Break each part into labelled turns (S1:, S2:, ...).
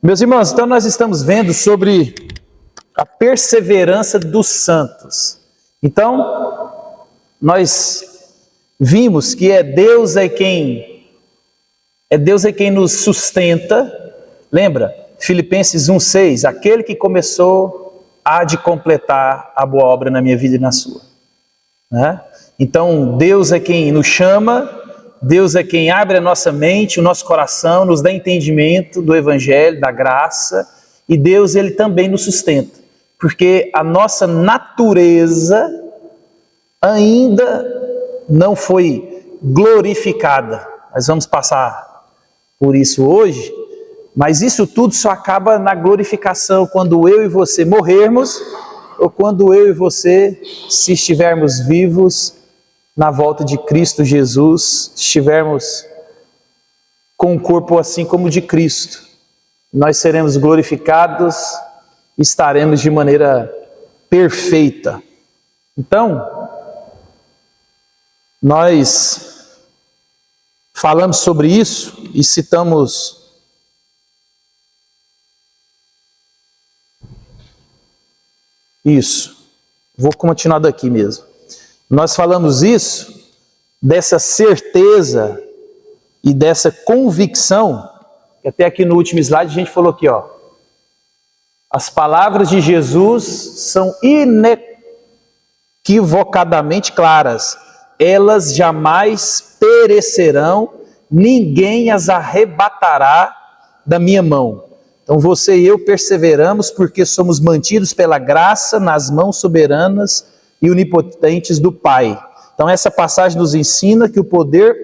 S1: Meus irmãos, então nós estamos vendo sobre a perseverança dos santos. Então, nós vimos que Deus é quem nos sustenta. Lembra? Filipenses 1,6, aquele que começou há de completar a boa obra na minha vida e na sua. Né? Então, Deus é quem nos chama, Deus é quem abre a nossa mente, o nosso coração, nos dá entendimento do Evangelho, da graça, e Deus, Ele também nos sustenta, porque a nossa natureza ainda não foi glorificada. Nós vamos passar por isso hoje, mas isso tudo só acaba na glorificação, quando eu e você morrermos, ou quando eu e você, se estivermos vivos, na volta de Cristo Jesus, estivermos com um corpo assim como o de Cristo, nós seremos glorificados, estaremos de maneira perfeita. Então, nós falamos sobre isso e citamos isso. Vou continuar daqui mesmo. Nós falamos isso, dessa certeza e dessa convicção, que até aqui no último slide a gente falou aqui, ó. As palavras de Jesus são inequivocadamente claras. Elas jamais perecerão, ninguém as arrebatará da minha mão. Então você e eu perseveramos porque somos mantidos pela graça nas mãos soberanas e onipotentes do Pai. Então essa passagem nos ensina que o poder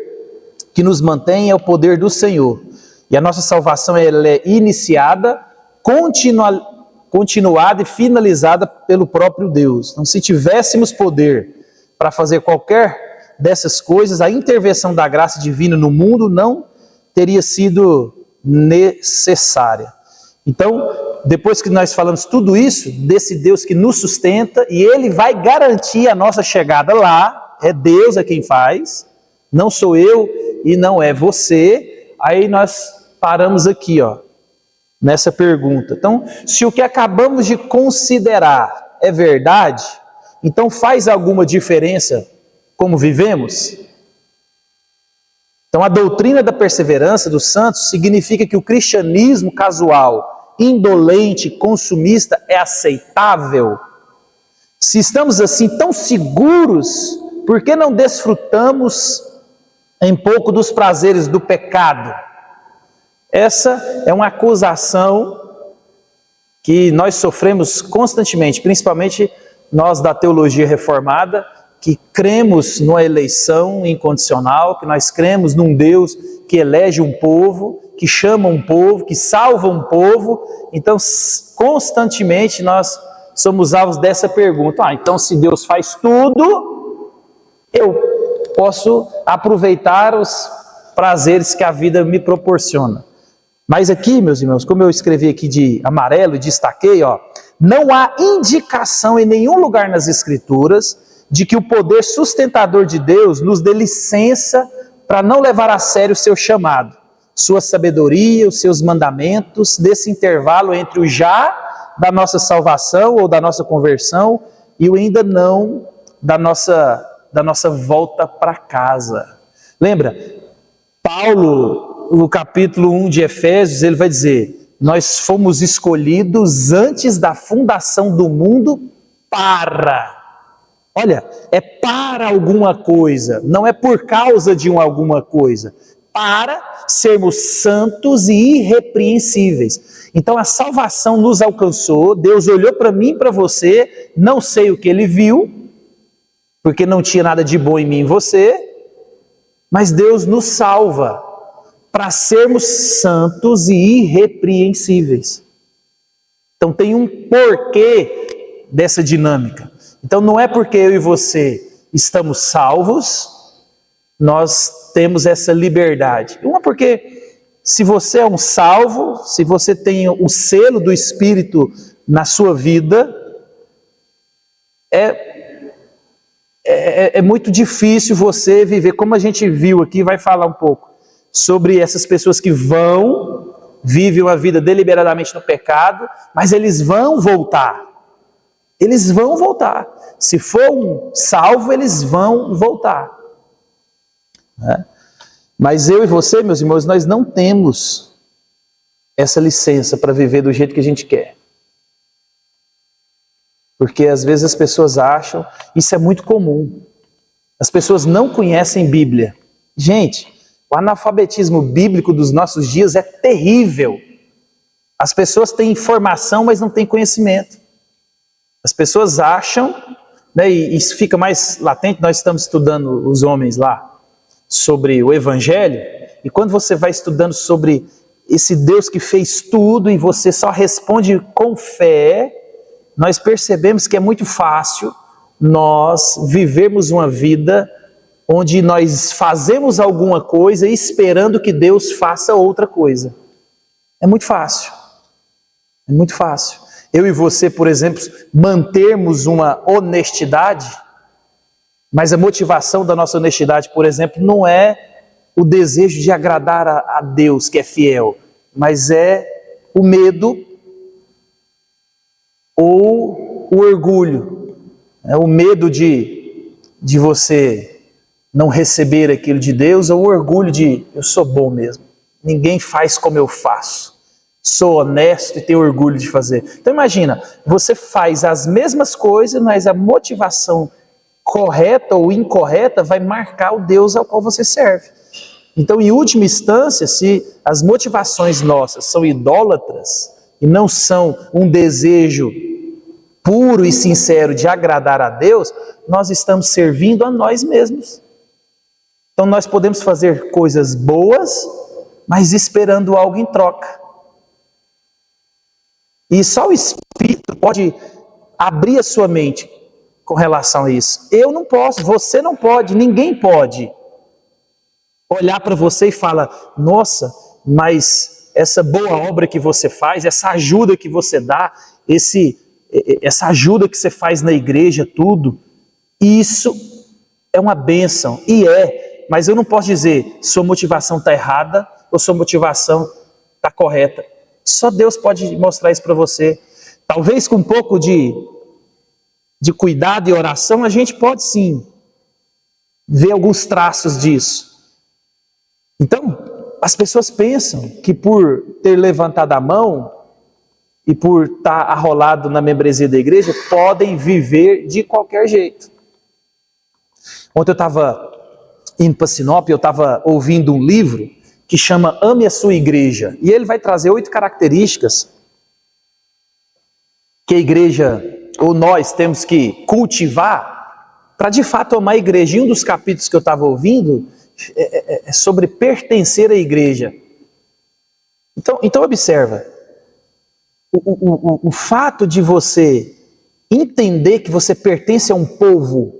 S1: que nos mantém é o poder do Senhor. E a nossa salvação ela é iniciada, continuada e finalizada pelo próprio Deus. Então se tivéssemos poder para fazer qualquer dessas coisas, a intervenção da graça divina no mundo não teria sido necessária. Então, depois que nós falamos tudo isso, desse Deus que nos sustenta, e Ele vai garantir a nossa chegada lá, é Deus é quem faz, não sou eu e não é você, aí nós paramos aqui, ó, nessa pergunta. Então, se o que acabamos de considerar é verdade, então faz alguma diferença como vivemos? Então, a doutrina da perseverança dos santos significa que o cristianismo casual, indolente, consumista é aceitável? Se estamos assim tão seguros, por que não desfrutamos em pouco dos prazeres do pecado? Essa é uma acusação que nós sofremos constantemente, principalmente nós da teologia reformada, que cremos numa eleição incondicional, que nós cremos num Deus que elege um povo, que chama um povo, que salva um povo. Então, constantemente nós somos alvos dessa pergunta. Então se Deus faz tudo, eu posso aproveitar os prazeres que a vida me proporciona. Mas aqui, meus irmãos, como eu escrevi aqui de amarelo e destaquei, ó, não há indicação em nenhum lugar nas Escrituras de que o poder sustentador de Deus nos dê licença para não levar a sério o seu chamado, sua sabedoria, os seus mandamentos, desse intervalo entre o já da nossa salvação ou da nossa conversão e o ainda não da nossa volta para casa. Lembra? Paulo, no capítulo 1 de Efésios, ele vai dizer: nós fomos escolhidos antes da fundação do mundo para... Olha, é para alguma coisa, não é por causa de alguma coisa, para sermos santos e irrepreensíveis. Então a salvação nos alcançou, Deus olhou para mim e para você, não sei o que Ele viu, porque não tinha nada de bom em mim e em você, mas Deus nos salva para sermos santos e irrepreensíveis. Então tem um porquê dessa dinâmica. Então não é porque eu e você estamos salvos, nós temos essa liberdade. Uma porque se você é um salvo, se você tem o selo do Espírito na sua vida, é muito difícil você viver, como a gente viu aqui, vai falar um pouco sobre essas pessoas que vão vivem uma vida deliberadamente no pecado, mas eles vão voltar. Eles vão voltar. Se for um salvo, eles vão voltar. Né? Mas eu e você, meus irmãos, nós não temos essa licença para viver do jeito que a gente quer. Porque às vezes as pessoas acham, isso é muito comum, as pessoas não conhecem Bíblia. Gente, o analfabetismo bíblico dos nossos dias é terrível. As pessoas têm informação, mas não têm conhecimento. As pessoas acham, né, e isso fica mais latente, nós estamos estudando os homens lá, sobre o Evangelho, e quando você vai estudando sobre esse Deus que fez tudo e você só responde com fé, nós percebemos que é muito fácil nós vivermos uma vida onde nós fazemos alguma coisa esperando que Deus faça outra coisa. É muito fácil. É muito fácil. Eu e você, por exemplo, mantermos uma honestidade, mas a motivação da nossa honestidade, por exemplo, não é o desejo de agradar a Deus, que é fiel, mas é o medo ou o orgulho. É o medo de você não receber aquilo de Deus, ou o orgulho de eu sou bom mesmo, ninguém faz como eu faço, sou honesto e tenho orgulho de fazer. Então imagina, você faz as mesmas coisas, mas a motivação correta ou incorreta vai marcar o Deus ao qual você serve. Então, em última instância, se as motivações nossas são idólatras e não são um desejo puro e sincero de agradar a Deus, nós estamos servindo a nós mesmos. Então nós podemos fazer coisas boas, mas esperando algo em troca. E só o Espírito pode abrir a sua mente com relação a isso. Eu não posso, você não pode, ninguém pode olhar para você e falar, nossa, mas essa boa obra que você faz, essa ajuda que você dá, essa ajuda que você faz na igreja, tudo, isso é uma bênção, e mas eu não posso dizer, sua motivação está errada, ou sua motivação está correta. Só Deus pode mostrar isso para você. Talvez com um pouco de cuidado e oração, a gente pode sim ver alguns traços disso. Então, as pessoas pensam que por ter levantado a mão e por estar arrolado na membresia da igreja, podem viver de qualquer jeito. Ontem eu estava indo para Sinop, eu estava ouvindo um livro que chama Ame a Sua Igreja. E ele vai trazer 8 características que a igreja, ou nós, temos que cultivar para de fato amar a igreja. E um dos capítulos que eu estava ouvindo é sobre pertencer à igreja. Então observa, o fato de você entender que você pertence a um povo,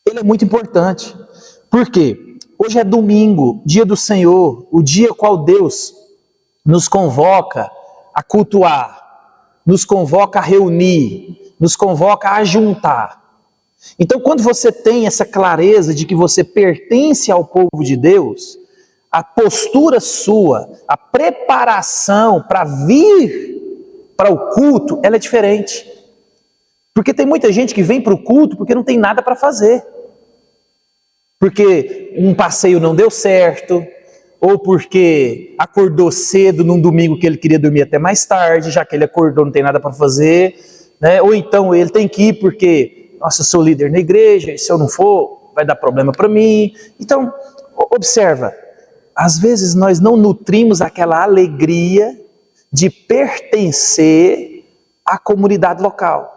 S1: ele é muito importante. Por quê? Hoje é domingo, dia do Senhor, o dia qual Deus nos convoca a cultuar, nos convoca a reunir, nos convoca a juntar. Então, quando você tem essa clareza de que você pertence ao povo de Deus, a postura sua, a preparação para vir para o culto, ela é diferente. Porque tem muita gente que vem para o culto porque não tem nada para fazer. Porque um passeio não deu certo, ou porque acordou cedo num domingo que ele queria dormir até mais tarde, já que ele acordou não tem nada para fazer, né? Ou então ele tem que ir porque, nossa, eu sou líder na igreja, e se eu não for, vai dar problema para mim. Então, observa, às vezes nós não nutrimos aquela alegria de pertencer à comunidade local.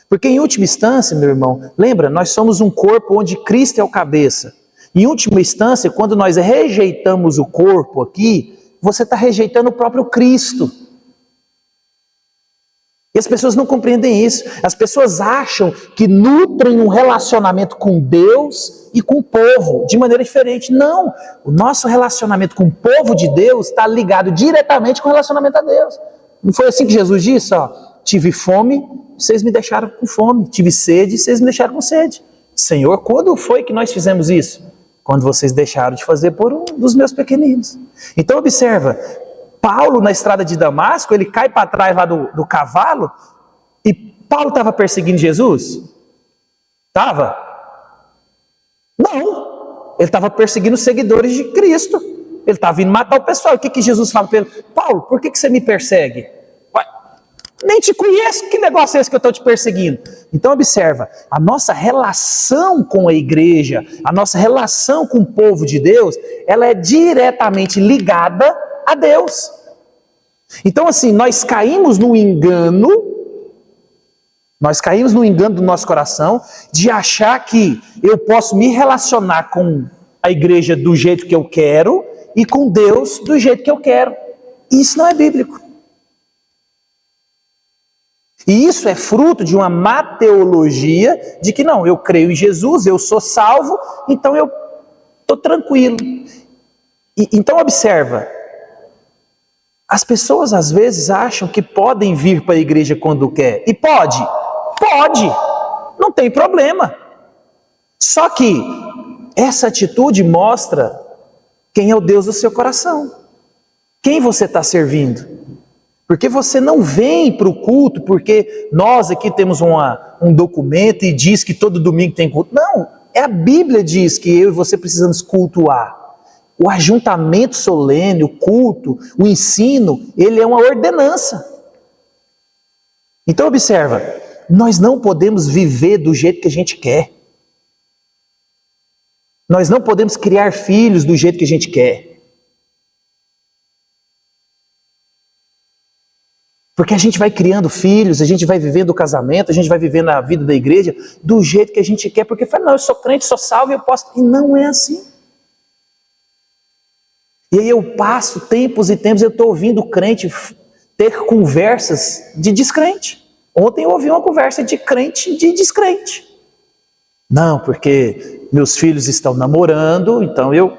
S1: Porque em última instância, meu irmão, lembra, nós somos um corpo onde Cristo é o cabeça. Em última instância, quando nós rejeitamos o corpo aqui, você está rejeitando o próprio Cristo. E as pessoas não compreendem isso. As pessoas acham que nutrem um relacionamento com Deus e com o povo de maneira diferente. Não, o nosso relacionamento com o povo de Deus está ligado diretamente com o relacionamento a Deus. Não foi assim que Jesus disse? Ó, tive fome, vocês me deixaram com fome. Tive sede, vocês me deixaram com sede. Senhor, quando foi que nós fizemos isso? quando vocês deixaram de fazer por um dos meus pequeninos. Então observa, Paulo na estrada de Damasco, ele cai para trás lá do cavalo, e Paulo estava perseguindo Jesus? Estava? Não, ele estava perseguindo os seguidores de Cristo, ele estava vindo matar o pessoal. O que Jesus fala para ele? Paulo, por que você me persegue? Ué, nem te conheço, que negócio é esse que eu estou te perseguindo? Então observa, a nossa relação com a igreja, a nossa relação com o povo de Deus, ela é diretamente ligada a Deus. Então assim, nós caímos no engano do nosso coração de achar que eu posso me relacionar com a igreja do jeito que eu quero e com Deus do jeito que eu quero. Isso não é bíblico. E isso é fruto de uma má teologia de que não, eu creio em Jesus, eu sou salvo, então eu estou tranquilo. Então observa, as pessoas às vezes acham que podem vir para a igreja quando quer. E pode, não tem problema. Só que essa atitude mostra quem é o Deus do seu coração. Quem você está servindo? Porque você não vem para o culto porque nós aqui temos um documento e diz que todo domingo tem culto. Não, a Bíblia diz que eu e você precisamos cultuar. O ajuntamento solene, o culto, o ensino, ele é uma ordenança. Então observa, nós não podemos viver do jeito que a gente quer. Nós não podemos criar filhos do jeito que a gente quer. Porque a gente vai criando filhos, a gente vai vivendo o casamento, a gente vai vivendo a vida da igreja do jeito que a gente quer, porque fala, não, eu sou crente, sou salvo, eu posso... E não é assim. E aí eu passo tempos e tempos, eu estou ouvindo crente ter conversas de descrente. Ontem eu ouvi uma conversa de crente de descrente. Não, porque meus filhos estão namorando, então eu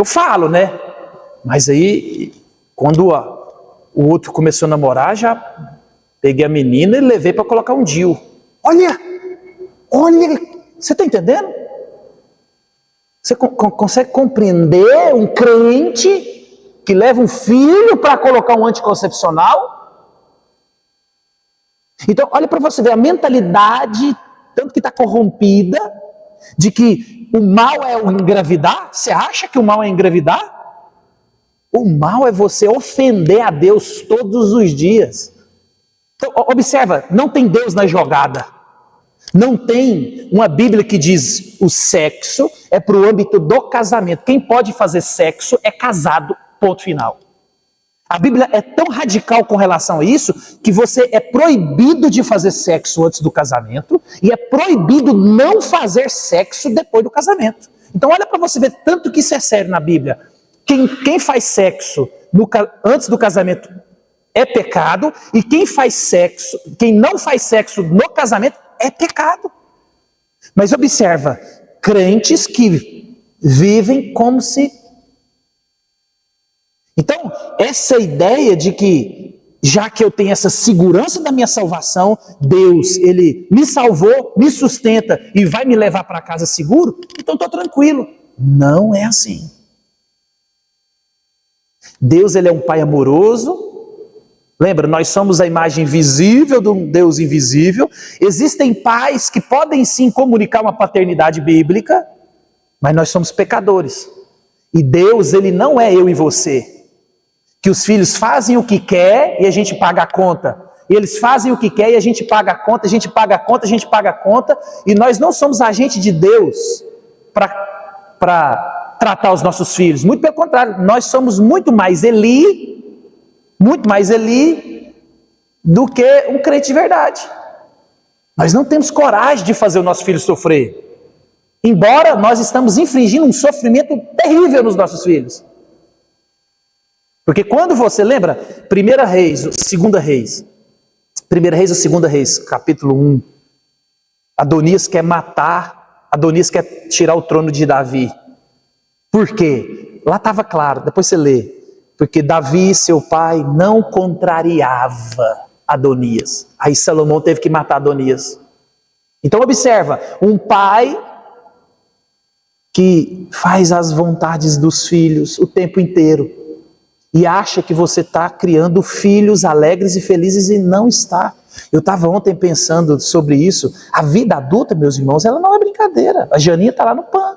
S1: falo, né? Mas aí, quando o outro começou a namorar, já peguei a menina e levei para colocar um DIU. Olha, você está entendendo? Você consegue compreender um crente que leva um filho para colocar um anticoncepcional? Então, olha para você ver a mentalidade, tanto que está corrompida, de que o mal é o engravidar. Você acha que o mal é engravidar? O mal é você ofender a Deus todos os dias. Então, observa, não tem Deus na jogada. Não tem uma Bíblia que diz o sexo é para o âmbito do casamento. Quem pode fazer sexo é casado, ponto final. A Bíblia é tão radical com relação a isso que você é proibido de fazer sexo antes do casamento e é proibido não fazer sexo depois do casamento. Então olha para você ver tanto que isso é sério na Bíblia. Quem faz sexo antes do casamento é pecado e quem não faz sexo no casamento é pecado. Mas observa, crentes que vivem como se... Então, essa ideia de que, já que eu tenho essa segurança da minha salvação, Deus, Ele me salvou, me sustenta e vai me levar para casa seguro, então estou tranquilo. Não é assim. Deus, Ele é um Pai amoroso. Lembra, nós somos a imagem visível de um Deus invisível. Existem pais que podem sim comunicar uma paternidade bíblica, mas nós somos pecadores. E Deus, Ele não é eu e você. Que os filhos fazem o que quer e a gente paga a conta. E eles fazem o que quer e a gente paga a conta, a gente paga a conta, a gente paga a conta. E nós não somos agente de Deus para tratar os nossos filhos. Muito pelo contrário, nós somos muito mais Eli do que um crente de verdade. Nós não temos coragem de fazer o nosso filho sofrer. Embora nós estamos infligindo um sofrimento terrível nos nossos filhos. Porque quando você lembra, 1 Reis, 2 Reis, 1 Reis ou 2 Reis, capítulo 1, Adonias quer tirar o trono de Davi. Por quê? Lá estava claro, depois você lê. Porque Davi, seu pai, não contrariava Adonias. Aí Salomão teve que matar Adonias. Então observa, um pai que faz as vontades dos filhos o tempo inteiro e acha que você está criando filhos alegres e felizes e não está. Eu estava ontem pensando sobre isso. A vida adulta, meus irmãos, ela não é brincadeira. A Janinha está lá no PAN.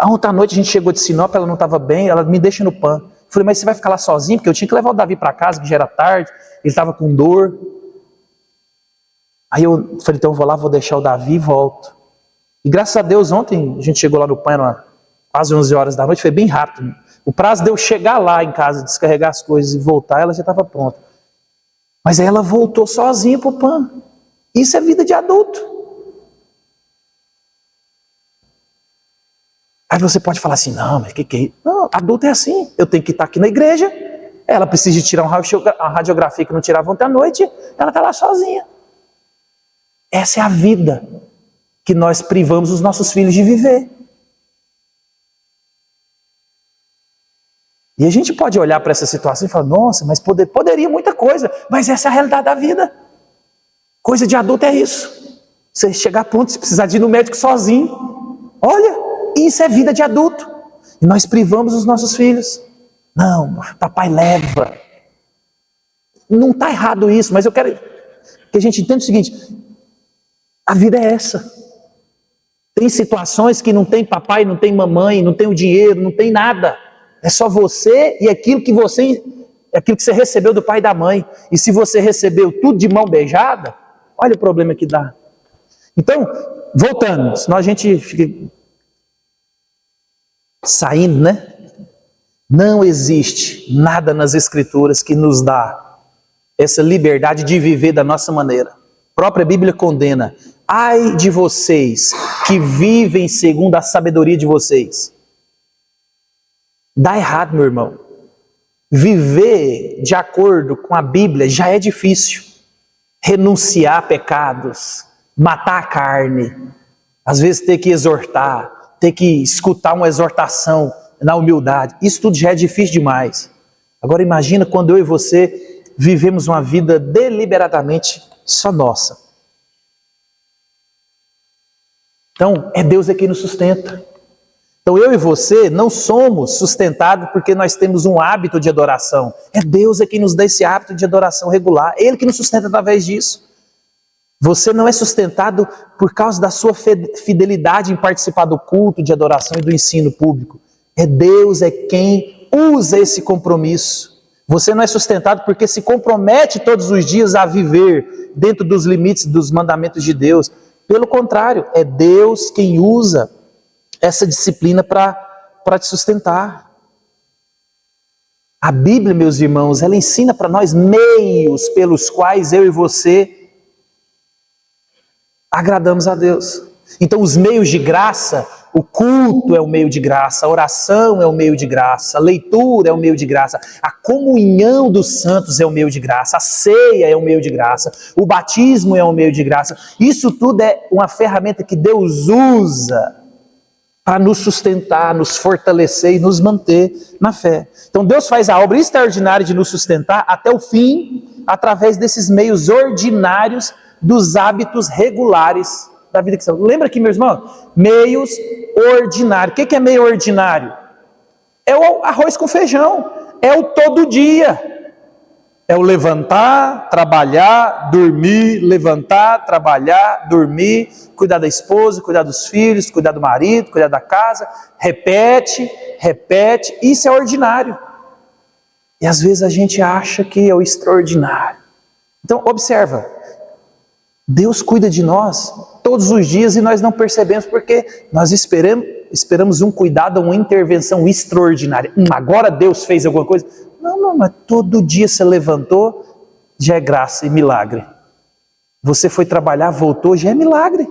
S1: Ontem à noite a gente chegou de Sinop, ela não estava bem, ela me deixa no PAN. Eu falei, mas você vai ficar lá sozinho? Porque eu tinha que levar o Davi para casa, que já era tarde, ele estava com dor. Aí eu falei, então eu vou lá, vou deixar o Davi e volto. E graças a Deus, ontem a gente chegou lá no PAN, era quase 11 horas da noite, foi bem rápido. O prazo de eu chegar lá em casa, descarregar as coisas e voltar, ela já estava pronta. Mas aí ela voltou sozinha para o PAN. Isso é vida de adulto. Aí você pode falar assim, não, mas que é isso? Não, adulto é assim, eu tenho que estar aqui na igreja, ela precisa de tirar uma radiografia que não tirava ontem à noite, ela está lá sozinha. Essa é a vida que nós privamos os nossos filhos de viver. E a gente pode olhar para essa situação e falar, nossa, mas poderia muita coisa, mas essa é a realidade da vida. Coisa de adulto é isso. Você chegar a ponto de precisar de ir no médico sozinho. Olha, isso é vida de adulto. E nós privamos os nossos filhos. Não, papai leva. Não está errado isso, mas eu quero que a gente entenda o seguinte, a vida é essa. Tem situações que não tem papai, não tem mamãe, não tem o dinheiro, não tem nada. É só você e aquilo que você recebeu do pai e da mãe. E se você recebeu tudo de mão beijada, olha o problema que dá. Então, voltando, senão a gente fica saindo, né? Não existe nada nas Escrituras que nos dá essa liberdade de viver da nossa maneira. A própria Bíblia condena. Ai de vocês que vivem segundo a sabedoria de vocês. Dá errado, meu irmão. Viver de acordo com a Bíblia já é difícil. Renunciar a pecados, matar a carne, às vezes ter que exortar, ter que escutar uma exortação na humildade. Isso tudo já é difícil demais. Agora imagina quando eu e você vivemos uma vida deliberadamente só nossa. Então, é Deus quem nos sustenta. Então eu e você não somos sustentados porque nós temos um hábito de adoração. É Deus quem nos dá esse hábito de adoração regular. É Ele que nos sustenta através disso. Você não é sustentado por causa da sua fidelidade em participar do culto de adoração e do ensino público. É Deus quem usa esse compromisso. Você não é sustentado porque se compromete todos os dias a viver dentro dos limites dos mandamentos de Deus. Pelo contrário, é Deus quem usa essa disciplina para te sustentar. A Bíblia, meus irmãos, ela ensina para nós meios pelos quais eu e você agradamos a Deus. Então os meios de graça, o culto é o meio de graça, a oração é o meio de graça, a leitura é o meio de graça, a comunhão dos santos é o meio de graça, a ceia é o meio de graça, o batismo é o meio de graça. Isso tudo é uma ferramenta que Deus usa para nos sustentar, nos fortalecer e nos manter na fé. Então Deus faz a obra extraordinária de nos sustentar até o fim, através desses meios ordinários dos hábitos regulares da vida cristã. Lembra aqui, meus irmãos? Meios ordinários. O que é meio ordinário? É o arroz com feijão, é o todo dia. É o levantar, trabalhar, dormir, levantar, trabalhar, dormir, cuidar da esposa, cuidar dos filhos, cuidar do marido, cuidar da casa. Repete, repete. Isso é ordinário. E às vezes a gente acha que é o extraordinário. Então, observa. Deus cuida de nós todos os dias e nós não percebemos porque nós esperamos um cuidado, uma intervenção extraordinária. Agora Deus fez alguma coisa? Não, mas todo dia você levantou, já é graça e milagre. Você foi trabalhar, voltou, já é milagre.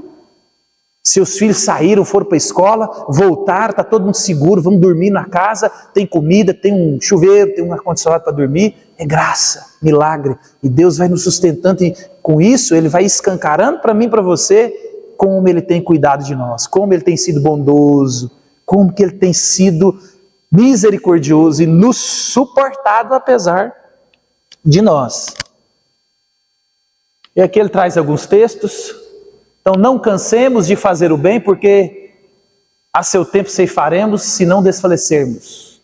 S1: Seus filhos saíram, foram para a escola, voltaram, está todo mundo seguro, vamos dormir na casa, tem comida, tem um chuveiro, tem um ar-condicionado para dormir. É graça, milagre. E Deus vai nos sustentando e com isso Ele vai escancarando para mim e para você como Ele tem cuidado de nós, como Ele tem sido bondoso, como que Ele tem sido misericordioso e nos suportado apesar de nós. E aqui ele traz alguns textos Então não cansemos de fazer o bem, porque a seu tempo ceifaremos, se não desfalecermos.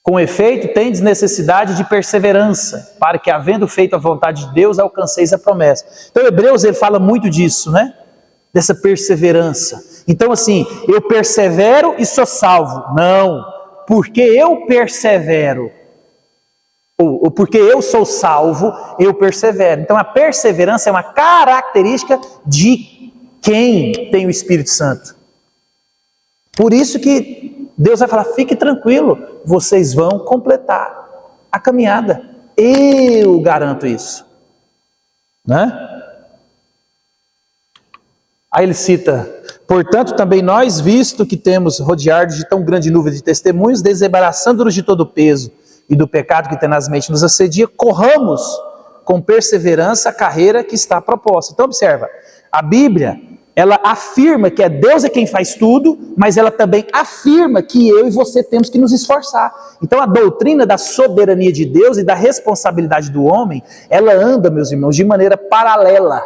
S1: Com efeito, tendes necessidade de perseverança, para que, havendo feito a vontade de Deus, alcanceis a promessa. Então Hebreus, ele fala muito disso, né? Dessa perseverança. Então assim, eu persevero e sou salvo. Não, porque eu persevero, ou porque eu sou salvo, eu persevero. Então a perseverança é uma característica de quem tem o Espírito Santo. Por isso que Deus vai falar, fique tranquilo, vocês vão completar a caminhada. Eu garanto isso. Né? Aí ele cita, portanto também nós, visto que temos rodeados de tão grande nuvem de testemunhos, desembaraçando-nos de todo o peso e do pecado que tenazmente nos assedia, corramos com perseverança a carreira que está proposta. Então observa, a Bíblia, ela afirma que Deus é quem faz tudo, mas ela também afirma que eu e você temos que nos esforçar. Então a doutrina da soberania de Deus e da responsabilidade do homem, ela anda, meus irmãos, de maneira paralela.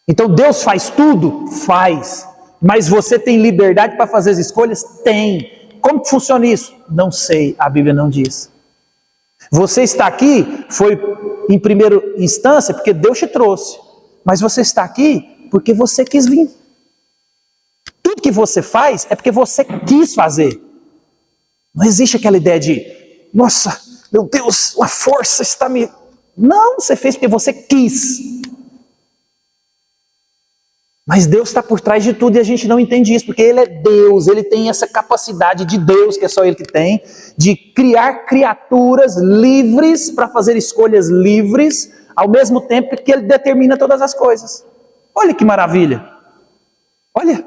S1: Então Deus faz tudo? Faz. Mas você tem liberdade para fazer as escolhas? Tem. Como que funciona isso? Não sei, a Bíblia não diz. Você está aqui, foi em primeira instância porque Deus te trouxe. Mas você está aqui porque você quis vir. Tudo que você faz é porque você quis fazer. Não existe aquela ideia de, nossa, meu Deus, uma força está me... Não, você fez porque você quis. Mas Deus está por trás de tudo e a gente não entende isso, porque Ele é Deus, Ele tem essa capacidade de Deus, que é só Ele que tem, de criar criaturas livres para fazer escolhas livres, ao mesmo tempo que Ele determina todas as coisas. Olha que maravilha! Olha!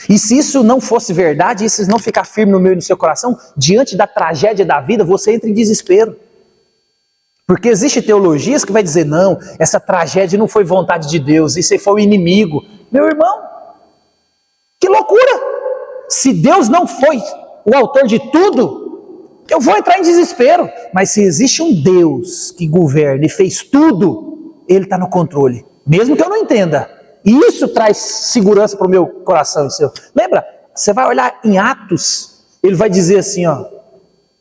S1: E se isso não fosse verdade, isso não ficar firme no meu e no seu coração, diante da tragédia da vida, você entra em desespero. Porque existe teologias que vai dizer, não, essa tragédia não foi vontade de Deus, isso aí foi o inimigo. Meu irmão, que loucura! Se Deus não foi o autor de tudo, eu vou entrar em desespero. Mas se existe um Deus que governa e fez tudo, Ele está no controle, mesmo que eu não entenda. E isso traz segurança para o meu coração e seu. Lembra? Você vai olhar em Atos, ele vai dizer assim, ó,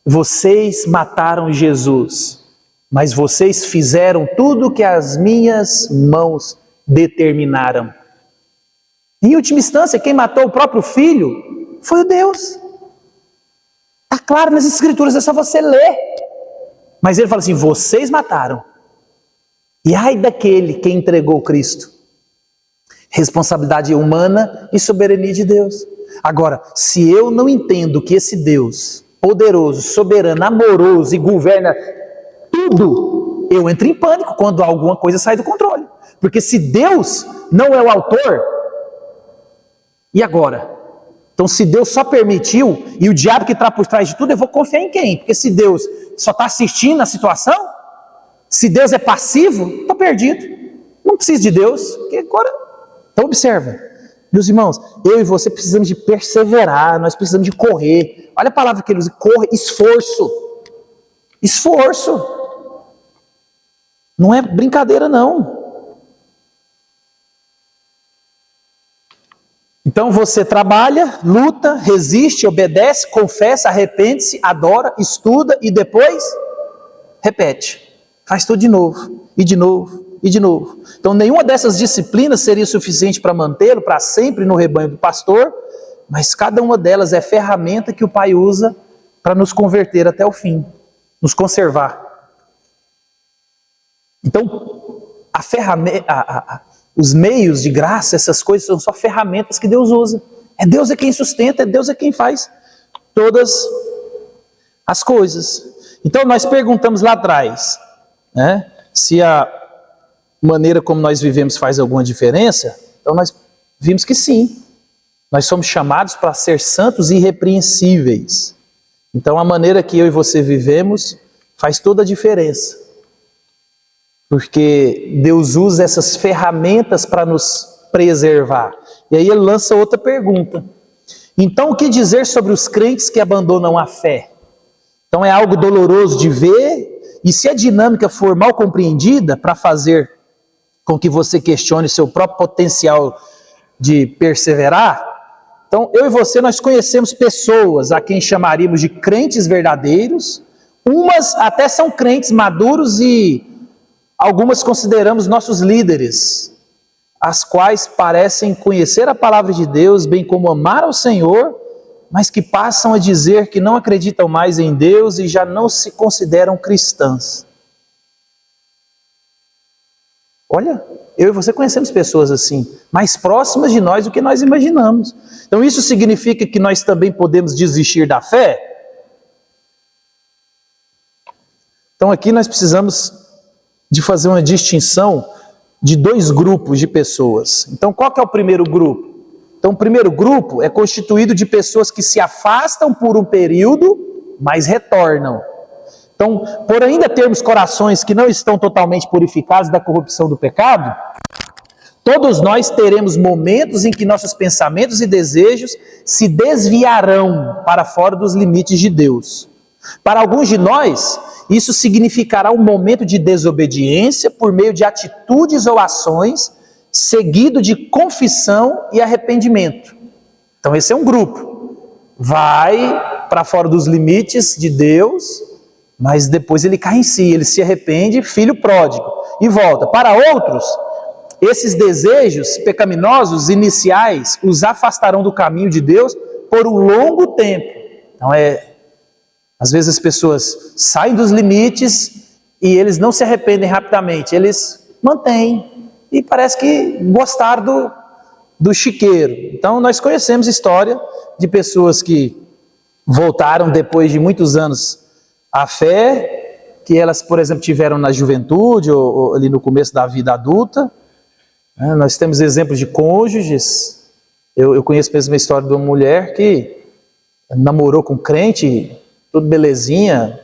S1: vocês mataram Jesus, mas vocês fizeram tudo o que as minhas mãos determinaram. Em última instância, quem matou o próprio filho foi o Deus. Está claro nas Escrituras, é só você ler. Mas ele fala assim, vocês mataram. E ai daquele que entregou Cristo. Responsabilidade humana e soberania de Deus. Agora, se eu não entendo que esse Deus poderoso, soberano, amoroso e governa tudo, eu entro em pânico quando alguma coisa sai do controle. Porque se Deus não é o autor, e agora? Então se Deus só permitiu, e o diabo que está por trás de tudo, eu vou confiar em quem? Porque se Deus só está assistindo a situação, se Deus é passivo, estou perdido. Não preciso de Deus, porque agora... Então observa, meus irmãos, eu e você precisamos de perseverar, nós precisamos de correr. Olha a palavra que ele usa, correr, esforço. Esforço. Não é brincadeira não. Então você trabalha, luta, resiste, obedece, confessa, arrepende-se, adora, estuda e depois repete. Faz tudo de novo, e de novo, e de novo. Então nenhuma dessas disciplinas seria suficiente para mantê-lo para sempre no rebanho do pastor, mas cada uma delas é ferramenta que o Pai usa para nos converter até o fim, nos conservar. Então, os meios de graça, essas coisas são só ferramentas que Deus usa. É Deus é quem sustenta, é Deus é quem faz todas as coisas. Então nós perguntamos lá atrás, né, se a maneira como nós vivemos faz alguma diferença. Então nós vimos que sim. Nós somos chamados para ser santos e irrepreensíveis. Então a maneira que eu e você vivemos faz toda a diferença. Porque Deus usa essas ferramentas para nos preservar. E aí ele lança outra pergunta. Então o que dizer sobre os crentes que abandonam a fé? Então é algo doloroso de ver E se a dinâmica for mal compreendida para fazer com que você questione seu próprio potencial de perseverar, então eu e você, nós conhecemos pessoas a quem chamaríamos de crentes verdadeiros, umas até são crentes maduros e algumas consideramos nossos líderes, as quais parecem conhecer a palavra de Deus, bem como amar ao Senhor, mas que passam a dizer que não acreditam mais em Deus e já não se consideram cristãs. Olha, eu e você conhecemos pessoas assim, mais próximas de nós do que nós imaginamos. Então isso significa que nós também podemos desistir da fé? Então aqui nós precisamos de fazer uma distinção de dois grupos de pessoas. Então qual que é o primeiro grupo? Então o primeiro grupo é constituído de pessoas que se afastam por um período, mas retornam. Então, por ainda termos corações que não estão totalmente purificados da corrupção do pecado, todos nós teremos momentos em que nossos pensamentos e desejos se desviarão para fora dos limites de Deus. Para alguns de nós, isso significará um momento de desobediência por meio de atitudes ou ações, seguido de confissão e arrependimento. Então esse é um grupo. Vai para fora dos limites de Deus, mas depois ele cai em si, ele se arrepende, filho pródigo, e volta. Para outros, esses desejos pecaminosos iniciais os afastarão do caminho de Deus por um longo tempo. Então às vezes as pessoas saem dos limites e eles não se arrependem rapidamente, eles mantêm e parece que gostaram do chiqueiro. Então nós conhecemos história de pessoas que voltaram depois de muitos anos à fé, que elas, por exemplo, tiveram na juventude ou ali no começo da vida adulta. Nós temos exemplos de cônjuges. Eu conheço mesmo a história de uma mulher que namorou com crente, tudo belezinha,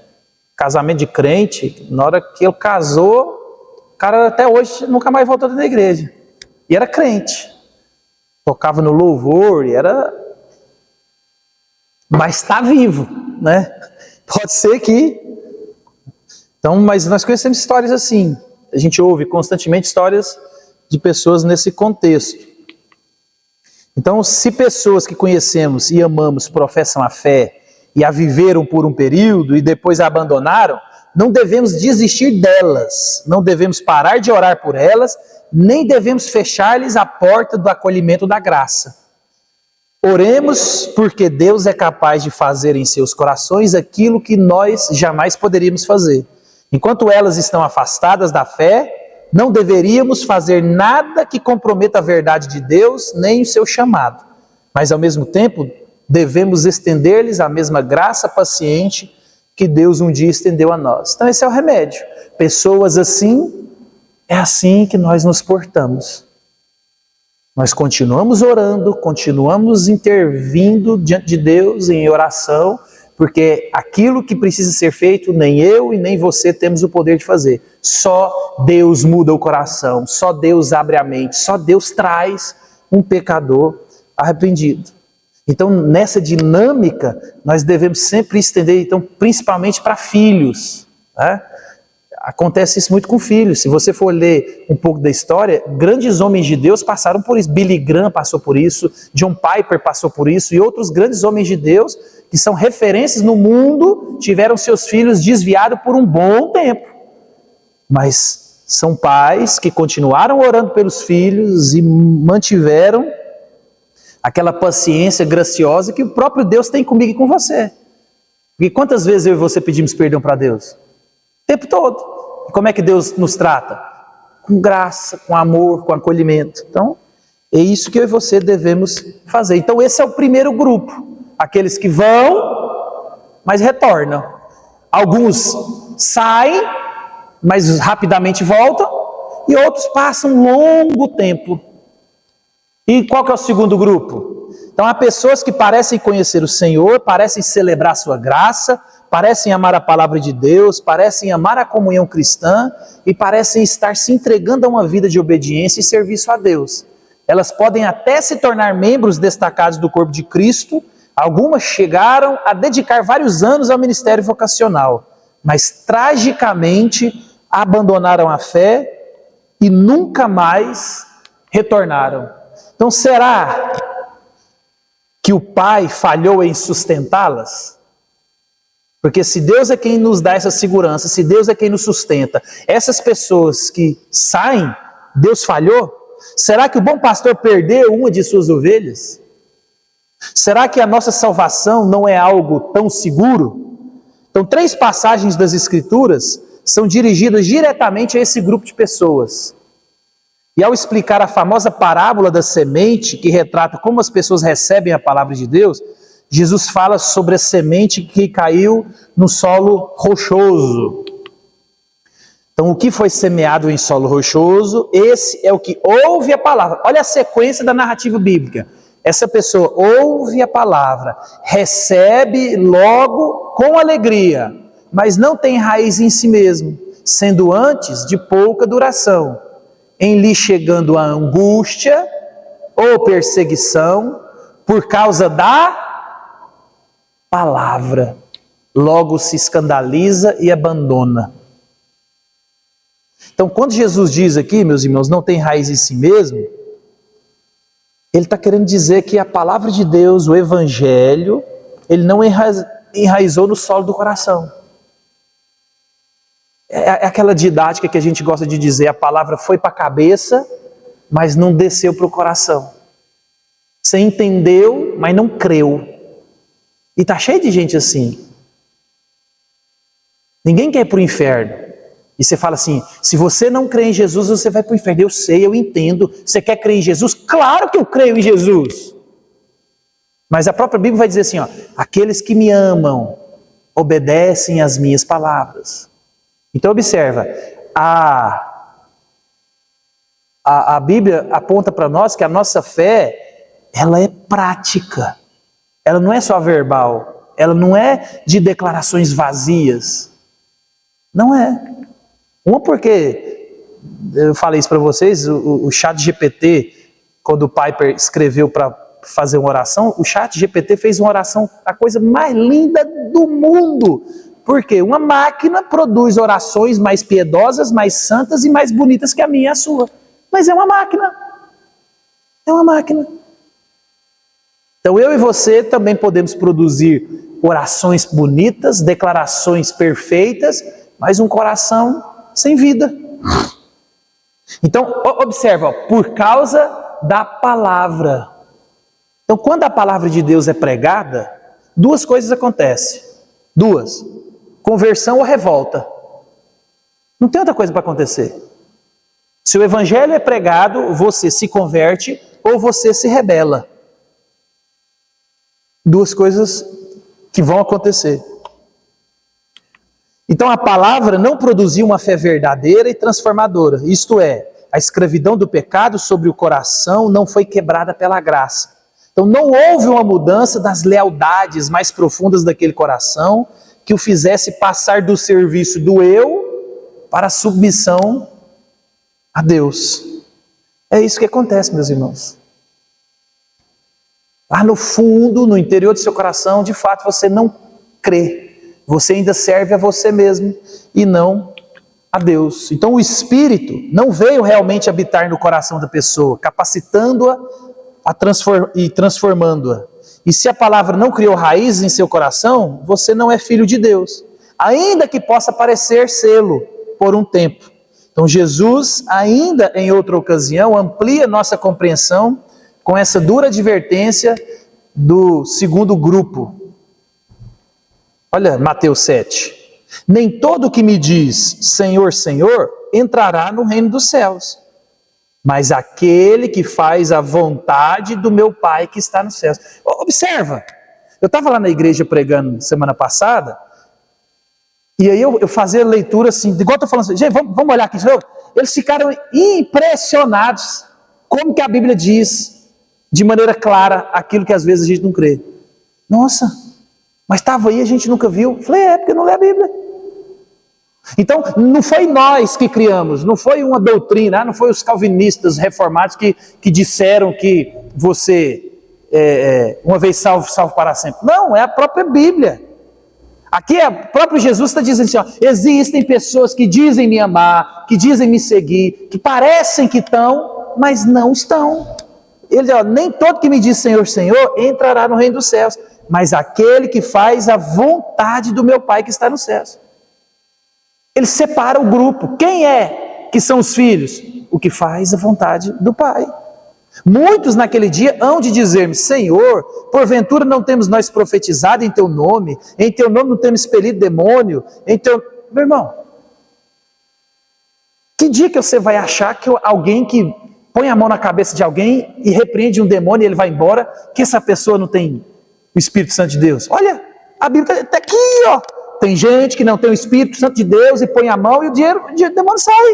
S1: casamento de crente. Na hora que ele casou, o cara até hoje nunca mais voltou da igreja. E era crente. Tocava no louvor e era... Mas está vivo, né? Pode ser que... Então, mas nós conhecemos histórias assim. A gente ouve constantemente histórias de pessoas nesse contexto. Então, se pessoas que conhecemos e amamos professam a fé e a viveram por um período e depois a abandonaram, não devemos desistir delas, não devemos parar de orar por elas, nem devemos fechar-lhes a porta do acolhimento da graça. Oremos porque Deus é capaz de fazer em seus corações aquilo que nós jamais poderíamos fazer. Enquanto elas estão afastadas da fé, não deveríamos fazer nada que comprometa a verdade de Deus, nem o seu chamado. Mas ao mesmo tempo, devemos estender-lhes a mesma graça paciente que Deus um dia estendeu a nós. Então esse é o remédio. Pessoas assim, é assim que nós nos portamos. Nós continuamos orando, continuamos intervindo diante de Deus em oração, porque aquilo que precisa ser feito, nem eu e nem você temos o poder de fazer. Só Deus muda o coração, só Deus abre a mente, só Deus traz um pecador arrependido. Então, nessa dinâmica, nós devemos sempre estender, então, principalmente para filhos, né? Acontece isso muito com filhos. Se você for ler um pouco da história, grandes homens de Deus passaram por isso. Billy Graham passou por isso, John Piper passou por isso, e outros grandes homens de Deus, que são referências no mundo, tiveram seus filhos desviados por um bom tempo. Mas são pais que continuaram orando pelos filhos e mantiveram aquela paciência graciosa que o próprio Deus tem comigo e com você. Porque quantas vezes eu e você pedimos perdão para Deus? O tempo todo. E como é que Deus nos trata? Com graça, com amor, com acolhimento. Então, é isso que eu e você devemos fazer. Então esse é o primeiro grupo. Aqueles que vão, mas retornam. Alguns saem, mas rapidamente voltam. E outros passam um longo tempo. E qual que é o segundo grupo? Então há pessoas que parecem conhecer o Senhor, parecem celebrar a sua graça, parecem amar a palavra de Deus, parecem amar a comunhão cristã e parecem estar se entregando a uma vida de obediência e serviço a Deus. Elas podem até se tornar membros destacados do corpo de Cristo, algumas chegaram a dedicar vários anos ao ministério vocacional, mas tragicamente abandonaram a fé e nunca mais retornaram. Então será que o Pai falhou em sustentá-las? Porque se Deus é quem nos dá essa segurança, se Deus é quem nos sustenta, essas pessoas que saem, Deus falhou? Será que o bom pastor perdeu uma de suas ovelhas? Será que a nossa salvação não é algo tão seguro? Então, 3 passagens das Escrituras são dirigidas diretamente a esse grupo de pessoas. E ao explicar a famosa parábola da semente, que retrata como as pessoas recebem a palavra de Deus, Jesus fala sobre a semente que caiu no solo rochoso. Então, o que foi semeado em solo rochoso, esse é o que ouve a palavra. Olha a sequência da narrativa bíblica. Essa pessoa ouve a palavra, recebe logo com alegria, mas não tem raiz em si mesmo, sendo antes de pouca duração, em lhe chegando a angústia ou perseguição por causa da palavra, logo se escandaliza e abandona. Então, quando Jesus diz aqui, meus irmãos, não tem raiz em si mesmo, ele está querendo dizer que a palavra de Deus, o Evangelho, ele não enraizou no solo do coração. É aquela didática que a gente gosta de dizer, a palavra foi para a cabeça, mas não desceu para o coração. Você entendeu, mas não creu. E está cheio de gente assim. Ninguém quer ir para o inferno. E você fala assim, se você não crê em Jesus, você vai para o inferno. Eu sei, eu entendo. Você quer crer em Jesus? Claro que eu creio em Jesus. Mas a própria Bíblia vai dizer assim, ó, aqueles que me amam, obedecem às minhas palavras. Então observa, a Bíblia aponta para nós que a nossa fé, ela é prática. Ela não é só verbal. Ela não é de declarações vazias. Não é. Uma porque, eu falei isso para vocês, o ChatGPT, quando o Piper escreveu para fazer uma oração, o ChatGPT fez uma oração, a coisa mais linda do mundo. Por quê? Uma máquina produz orações mais piedosas, mais santas e mais bonitas que a minha e a sua. Mas é uma máquina. É uma máquina. Então eu e você também podemos produzir orações bonitas, declarações perfeitas, mas um coração sem vida. Então observa, ó, por causa da palavra. Então quando a palavra de Deus é pregada, 2 coisas acontecem. 2. Conversão ou revolta. Não tem outra coisa para acontecer. Se o evangelho é pregado, você se converte ou você se rebela. 2 coisas que vão acontecer. Então a palavra não produziu uma fé verdadeira e transformadora. Isto é, a escravidão do pecado sobre o coração não foi quebrada pela graça. Então não houve uma mudança das lealdades mais profundas daquele coração que o fizesse passar do serviço do eu para a submissão a Deus. É isso que acontece, meus irmãos. Lá no fundo, no interior do seu coração, de fato você não crê. Você ainda serve a você mesmo e não a Deus. Então o Espírito não veio realmente habitar no coração da pessoa, capacitando-a e transformando-a. E se a palavra não criou raízes em seu coração, você não é filho de Deus, ainda que possa parecer sê-lo por um tempo. Então Jesus, ainda em outra ocasião, amplia nossa compreensão com essa dura advertência do segundo grupo. Olha Mateus 7. Nem todo que me diz Senhor, Senhor, entrará no reino dos céus, mas aquele que faz a vontade do meu Pai que está nos céus. Observa, eu estava lá na igreja pregando semana passada, e aí eu fazia leitura assim, igual eu estou falando assim, gente, vamos olhar aqui de novo. Eles ficaram impressionados como que a Bíblia diz, de maneira clara, aquilo que às vezes a gente não crê. Nossa, mas estava aí, a gente nunca viu. Falei, porque não lê a Bíblia. Então, não foi nós que criamos, não foi uma doutrina, não foi os calvinistas reformados que disseram que você, uma vez salvo, salvo para sempre. Não, é a própria Bíblia. Aqui o próprio Jesus está dizendo assim, ó, existem pessoas que dizem me amar, que dizem me seguir, que parecem que estão, mas não estão. Ele diz, ó, nem todo que me diz Senhor, Senhor, entrará no reino dos céus, mas aquele que faz a vontade do meu Pai que está nos céus. Ele separa o grupo. Quem é que são os filhos? O que faz a vontade do Pai. Muitos naquele dia hão de dizer-me, Senhor, porventura não temos nós profetizado em teu nome não temos expelido demônio, Meu irmão, que dia que você vai achar que alguém que põe a mão na cabeça de alguém e repreende um demônio e ele vai embora, que essa pessoa não tem o Espírito Santo de Deus? Olha, a Bíblia está aqui, ó. Tem gente que não tem o Espírito Santo de Deus e põe a mão e o demônio sai.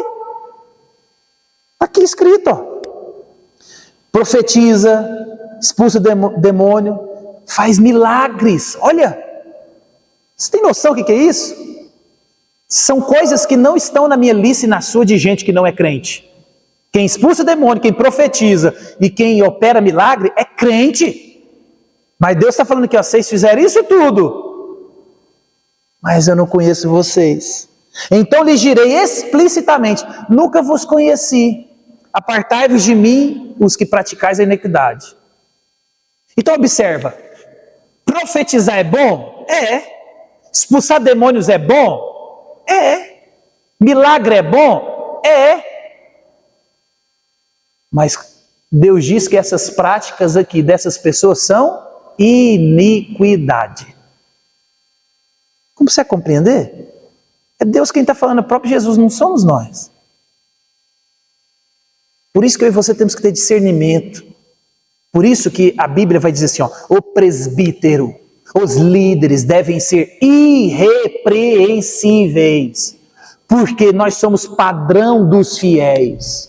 S1: Está aqui escrito, ó. Profetiza, expulsa o demônio, faz milagres. Olha, você tem noção do que é isso? São coisas que não estão na minha lista e na sua de gente que não é crente. Quem expulsa o demônio, quem profetiza e quem opera milagre é crente. Mas Deus está falando aqui, ó, vocês fizeram isso tudo, mas eu não conheço vocês. Então lhes direi explicitamente, nunca vos conheci. Apartai-vos de mim, os que praticais a iniquidade. Então observa, profetizar é bom? É. Expulsar demônios é bom? É. Milagre é bom? É. Mas Deus diz que essas práticas aqui dessas pessoas são iniquidade. Como você compreender? É Deus quem está falando, o próprio Jesus, não somos nós. Por isso que eu e você temos que ter discernimento. Por isso que a Bíblia vai dizer assim, ó, o presbítero, os líderes devem ser irrepreensíveis, porque nós somos padrão dos fiéis.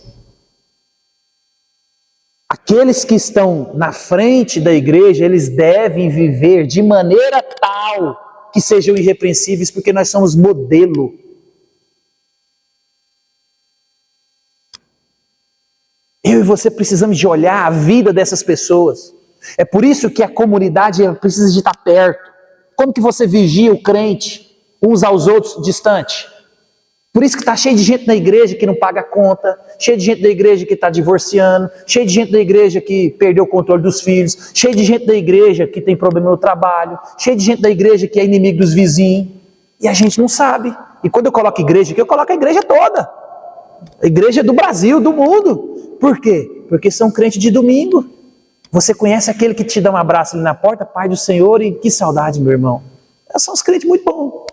S1: Aqueles que estão na frente da igreja, eles devem viver de maneira tal que sejam irrepreensíveis, porque nós somos modelo. Eu e você precisamos de olhar a vida dessas pessoas. É por isso que a comunidade precisa de estar perto. Como que você vigia o crente, uns aos outros, distante? Por isso que está cheio de gente na igreja que não paga a conta, cheio de gente da igreja que está divorciando, cheio de gente da igreja que perdeu o controle dos filhos, cheio de gente da igreja que tem problema no trabalho, cheio de gente da igreja que é inimigo dos vizinhos, e a gente não sabe. E quando eu coloco igreja aqui, eu coloco a igreja toda. A igreja do Brasil, do mundo. Por quê? Porque são crentes de domingo. Você conhece aquele que te dá um abraço ali na porta, Pai do Senhor, e que saudade, meu irmão. São os crentes muito bons.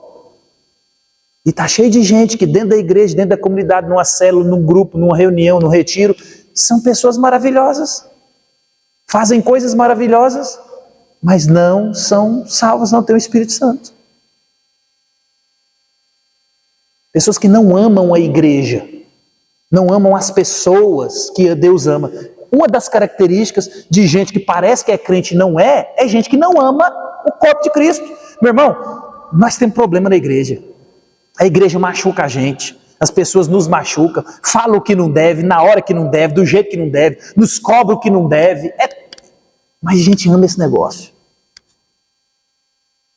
S1: E está cheio de gente que dentro da igreja, dentro da comunidade, numa célula, num grupo, numa reunião, num retiro, são pessoas maravilhosas. Fazem coisas maravilhosas, mas não são salvas, não têm o Espírito Santo. Pessoas que não amam a igreja, não amam as pessoas que Deus ama. Uma das características de gente que parece que é crente e não é gente que não ama o corpo de Cristo. Meu irmão, nós temos problema na igreja. A igreja machuca a gente, as pessoas nos machucam, falam o que não deve, na hora que não deve, do jeito que não deve, nos cobram o que não deve. Mas a gente ama esse negócio.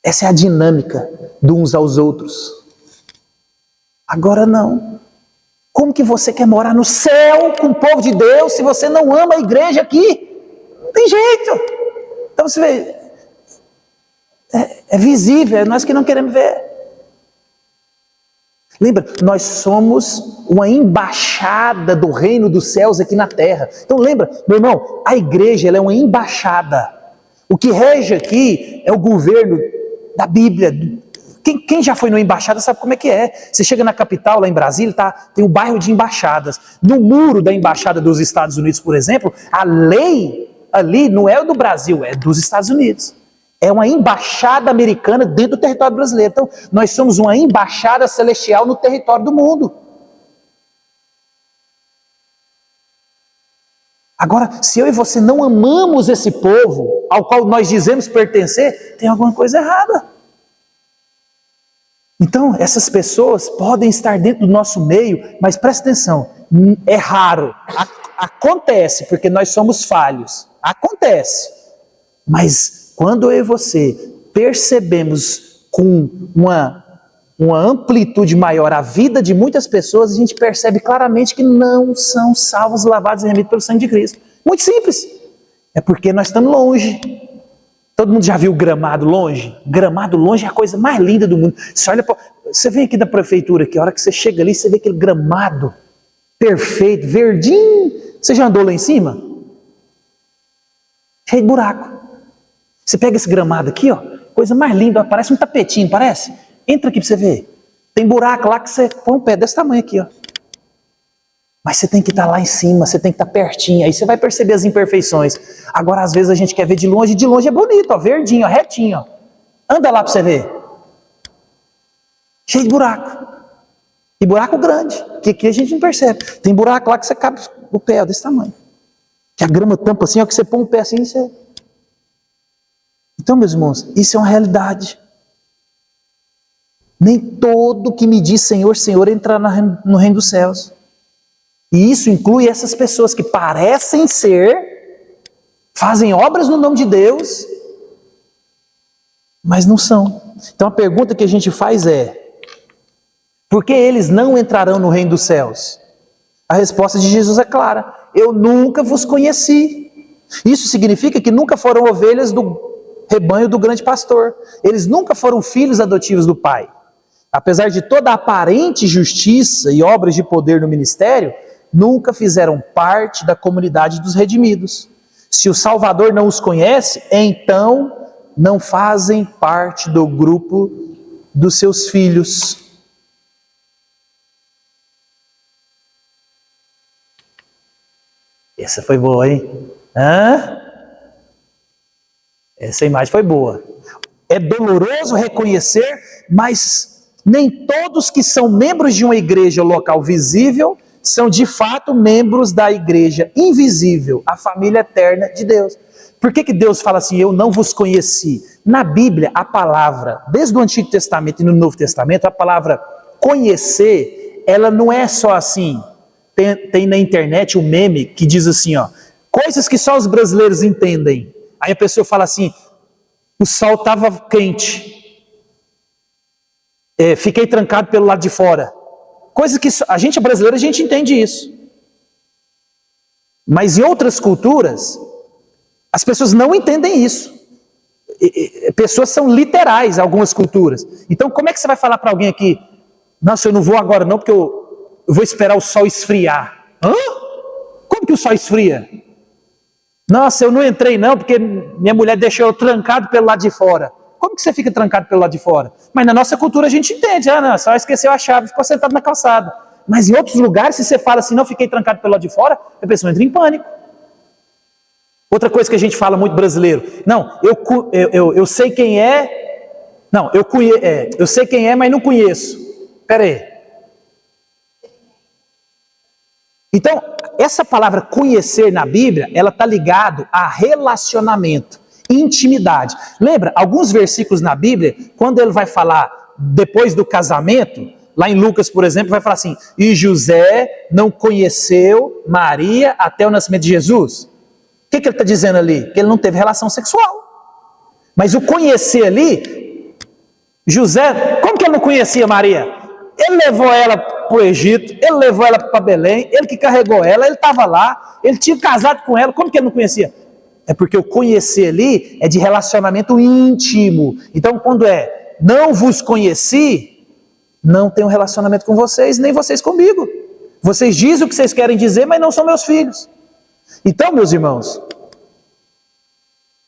S1: Essa é a dinâmica de uns aos outros. Agora não. Como que você quer morar no céu com o povo de Deus se você não ama a igreja aqui? Não tem jeito. Então você vê, é visível, é nós que não queremos ver. Lembra, nós somos uma embaixada do reino dos céus aqui na terra. Então lembra, meu irmão, a igreja ela é uma embaixada. O que rege aqui é o governo da Bíblia. Quem já foi numa embaixada sabe como é que é. Você chega na capital, lá em Brasília, tem um bairro de embaixadas. No muro da embaixada dos Estados Unidos, por exemplo, a lei ali não é do Brasil, é dos Estados Unidos. É uma embaixada americana dentro do território brasileiro. Então, nós somos uma embaixada celestial no território do mundo. Agora, se eu e você não amamos esse povo ao qual nós dizemos pertencer, tem alguma coisa errada. Então, essas pessoas podem estar dentro do nosso meio, mas presta atenção, é raro. Acontece, porque nós somos falhos. Acontece. Mas quando eu e você percebemos com uma amplitude maior a vida de muitas pessoas, a gente percebe claramente que não são salvos, lavados e remidos pelo sangue de Cristo. Muito simples. É porque nós estamos longe. Todo mundo já viu Gramado longe? Gramado longe é a coisa mais linda do mundo. Você vem aqui da prefeitura, que a hora que você chega ali, você vê aquele gramado perfeito, verdinho. Você já andou lá em cima? Cheio de buraco. Você pega esse gramado aqui, ó, coisa mais linda, parece um tapetinho, parece? Entra aqui para você ver. Tem buraco lá que você põe um pé desse tamanho aqui, ó. Mas você tem que estar lá em cima, você tem que estar pertinho, aí você vai perceber as imperfeições. Agora, às vezes, a gente quer ver de longe é bonito, ó, verdinho, ó, retinho, ó. Anda lá para você ver. Cheio de buraco. E buraco grande, que aqui a gente não percebe. Tem buraco lá que você cabe o pé, ó, desse tamanho. Que a grama tampa assim, ó, que você põe o pé assim, você... Então, meus irmãos, isso é uma realidade. Nem todo que me diz Senhor, Senhor entrará no reino dos céus. E isso inclui essas pessoas que parecem ser, fazem obras no nome de Deus, mas não são. Então a pergunta que a gente faz é: por que eles não entrarão no reino dos céus? A resposta de Jesus é clara: eu nunca vos conheci. Isso significa que nunca foram ovelhas do rebanho do grande pastor. Eles nunca foram filhos adotivos do Pai. Apesar de toda a aparente justiça e obras de poder no ministério, nunca fizeram parte da comunidade dos redimidos. Se o Salvador não os conhece, então não fazem parte do grupo dos seus filhos. Essa foi boa, hein? Essa imagem foi boa. É doloroso reconhecer, mas nem todos que são membros de uma igreja local visível são de fato membros da igreja invisível, a família eterna de Deus. Por que Deus fala assim, eu não vos conheci? Na Bíblia, a palavra, desde o Antigo Testamento e no Novo Testamento, a palavra conhecer, ela não é só assim. Tem na internet um meme que diz assim, ó, coisas que só os brasileiros entendem. Aí a pessoa fala assim, o sol estava quente, fiquei trancado pelo lado de fora. Coisa que a gente é brasileiro, a gente entende isso. Mas em outras culturas, as pessoas não entendem isso. Pessoas são literais em algumas culturas. Então como é que você vai falar para alguém aqui, nossa, eu não vou agora não, porque eu vou esperar o sol esfriar. Hã? Como que o sol esfria? Nossa, eu não entrei não, porque minha mulher deixou eu trancado pelo lado de fora. Como que você fica trancado pelo lado de fora? Mas na nossa cultura a gente entende. Não, só esqueceu a chave, ficou sentado na calçada. Mas em outros lugares, se você fala assim, não, fiquei trancado pelo lado de fora, a pessoa entra em pânico. Outra coisa que a gente fala muito brasileiro. Não, eu sei quem é. Não, eu sei quem é, mas não conheço. Espera aí. Então, essa palavra conhecer na Bíblia, ela está ligada a relacionamento, intimidade. Lembra, alguns versículos na Bíblia, quando ele vai falar depois do casamento, lá em Lucas, por exemplo, vai falar assim, e José não conheceu Maria até o nascimento de Jesus. O que ele está dizendo ali? Que ele não teve relação sexual. Mas o conhecer ali, José, como que ele não conhecia Maria? Ele levou ela para o Egito, ele levou ela para Belém, ele que carregou ela, ele estava lá, ele tinha casado com ela, como que ele não conhecia? É porque o conhecer ali é de relacionamento íntimo. Então quando não vos conheci, não tenho relacionamento com vocês, nem vocês comigo. Vocês dizem o que vocês querem dizer, mas não são meus filhos. Então, meus irmãos,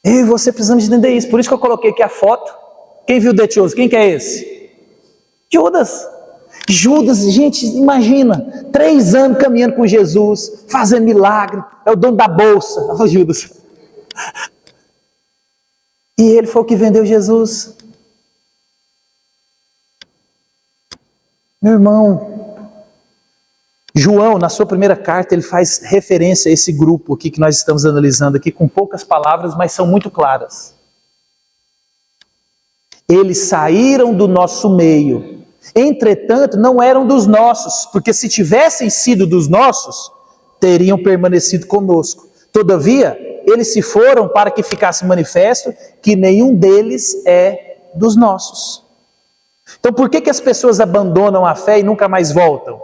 S1: eu e você precisamos entender isso. Por isso que eu coloquei aqui a foto. Quem viu The Chosen? Quem que é esse? Judas. Judas, gente, imagina, 3 anos caminhando com Jesus, fazendo milagre, é o dono da bolsa, olha Judas. E ele foi o que vendeu Jesus. Meu irmão, João, na sua primeira carta, ele faz referência a esse grupo aqui que nós estamos analisando aqui, com poucas palavras, mas são muito claras. Eles saíram do nosso meio, entretanto, não eram dos nossos, porque se tivessem sido dos nossos, teriam permanecido conosco. Todavia, eles se foram para que ficasse manifesto que nenhum deles é dos nossos. Então por que as pessoas abandonam a fé e nunca mais voltam?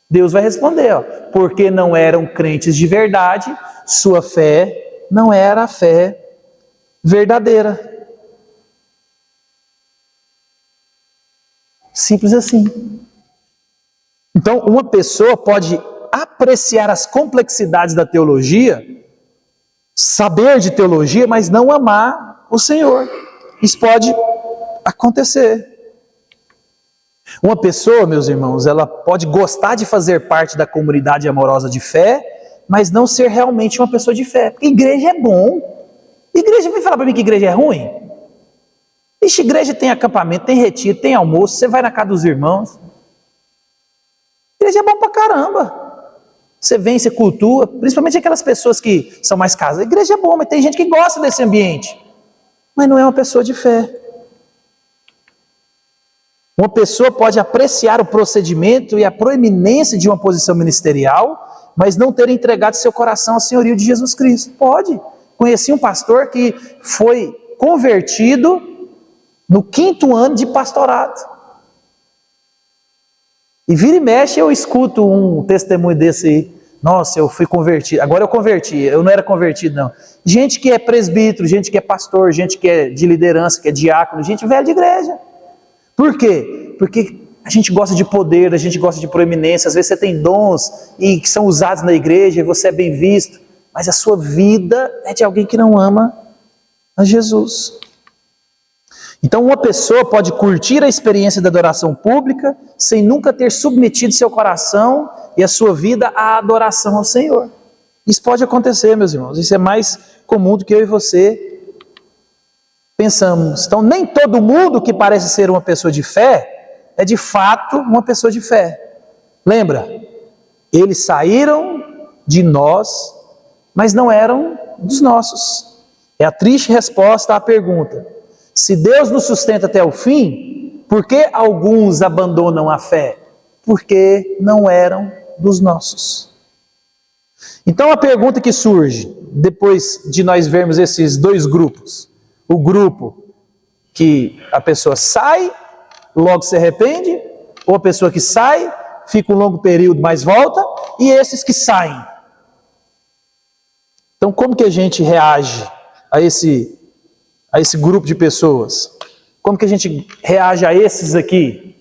S1: Deus vai responder, ó, porque não eram crentes de verdade, sua fé não era a fé verdadeira. Simples assim. Então uma pessoa pode apreciar as complexidades da teologia, saber de teologia, mas não amar o Senhor. Isso pode acontecer. Uma pessoa, meus irmãos, ela pode gostar de fazer parte da comunidade amorosa de fé, mas não ser realmente uma pessoa de fé. Porque igreja é bom. Igreja, vem falar para mim que igreja é ruim? Ixi, igreja tem acampamento, tem retiro, tem almoço, você vai na casa dos irmãos. Igreja é bom pra caramba. Você vem, você cultua, principalmente aquelas pessoas que são mais casadas. A igreja é boa, mas tem gente que gosta desse ambiente, mas não é uma pessoa de fé. Uma pessoa pode apreciar o procedimento e a proeminência de uma posição ministerial, mas não ter entregado seu coração ao senhorio de Jesus Cristo. Pode. Conheci um pastor que foi convertido no 5º ano de pastorado. E vira e mexe eu escuto um testemunho desse aí. Nossa, eu fui convertido. Agora eu converti. Eu não era convertido, não. Gente que é presbítero, gente que é pastor, gente que é de liderança, que é diácono, gente velha de igreja. Por quê? Porque a gente gosta de poder, a gente gosta de proeminência. Às vezes você tem dons e que são usados na igreja e você é bem visto. Mas a sua vida é de alguém que não ama a Jesus. Então uma pessoa pode curtir a experiência da adoração pública sem nunca ter submetido seu coração e a sua vida à adoração ao Senhor. Isso pode acontecer, meus irmãos. Isso é mais comum do que eu e você pensamos. Então nem todo mundo que parece ser uma pessoa de fé é de fato uma pessoa de fé. Lembra? Eles saíram de nós, mas não eram dos nossos. É a triste resposta à pergunta: se Deus nos sustenta até o fim, por que alguns abandonam a fé? Porque não eram dos nossos. Então a pergunta que surge, depois de nós vermos esses dois grupos, o grupo que a pessoa sai, logo se arrepende, ou a pessoa que sai, fica um longo período, mas volta, e esses que saem. Então como que a gente reage a esse grupo de pessoas? Como que a gente reage a esses aqui?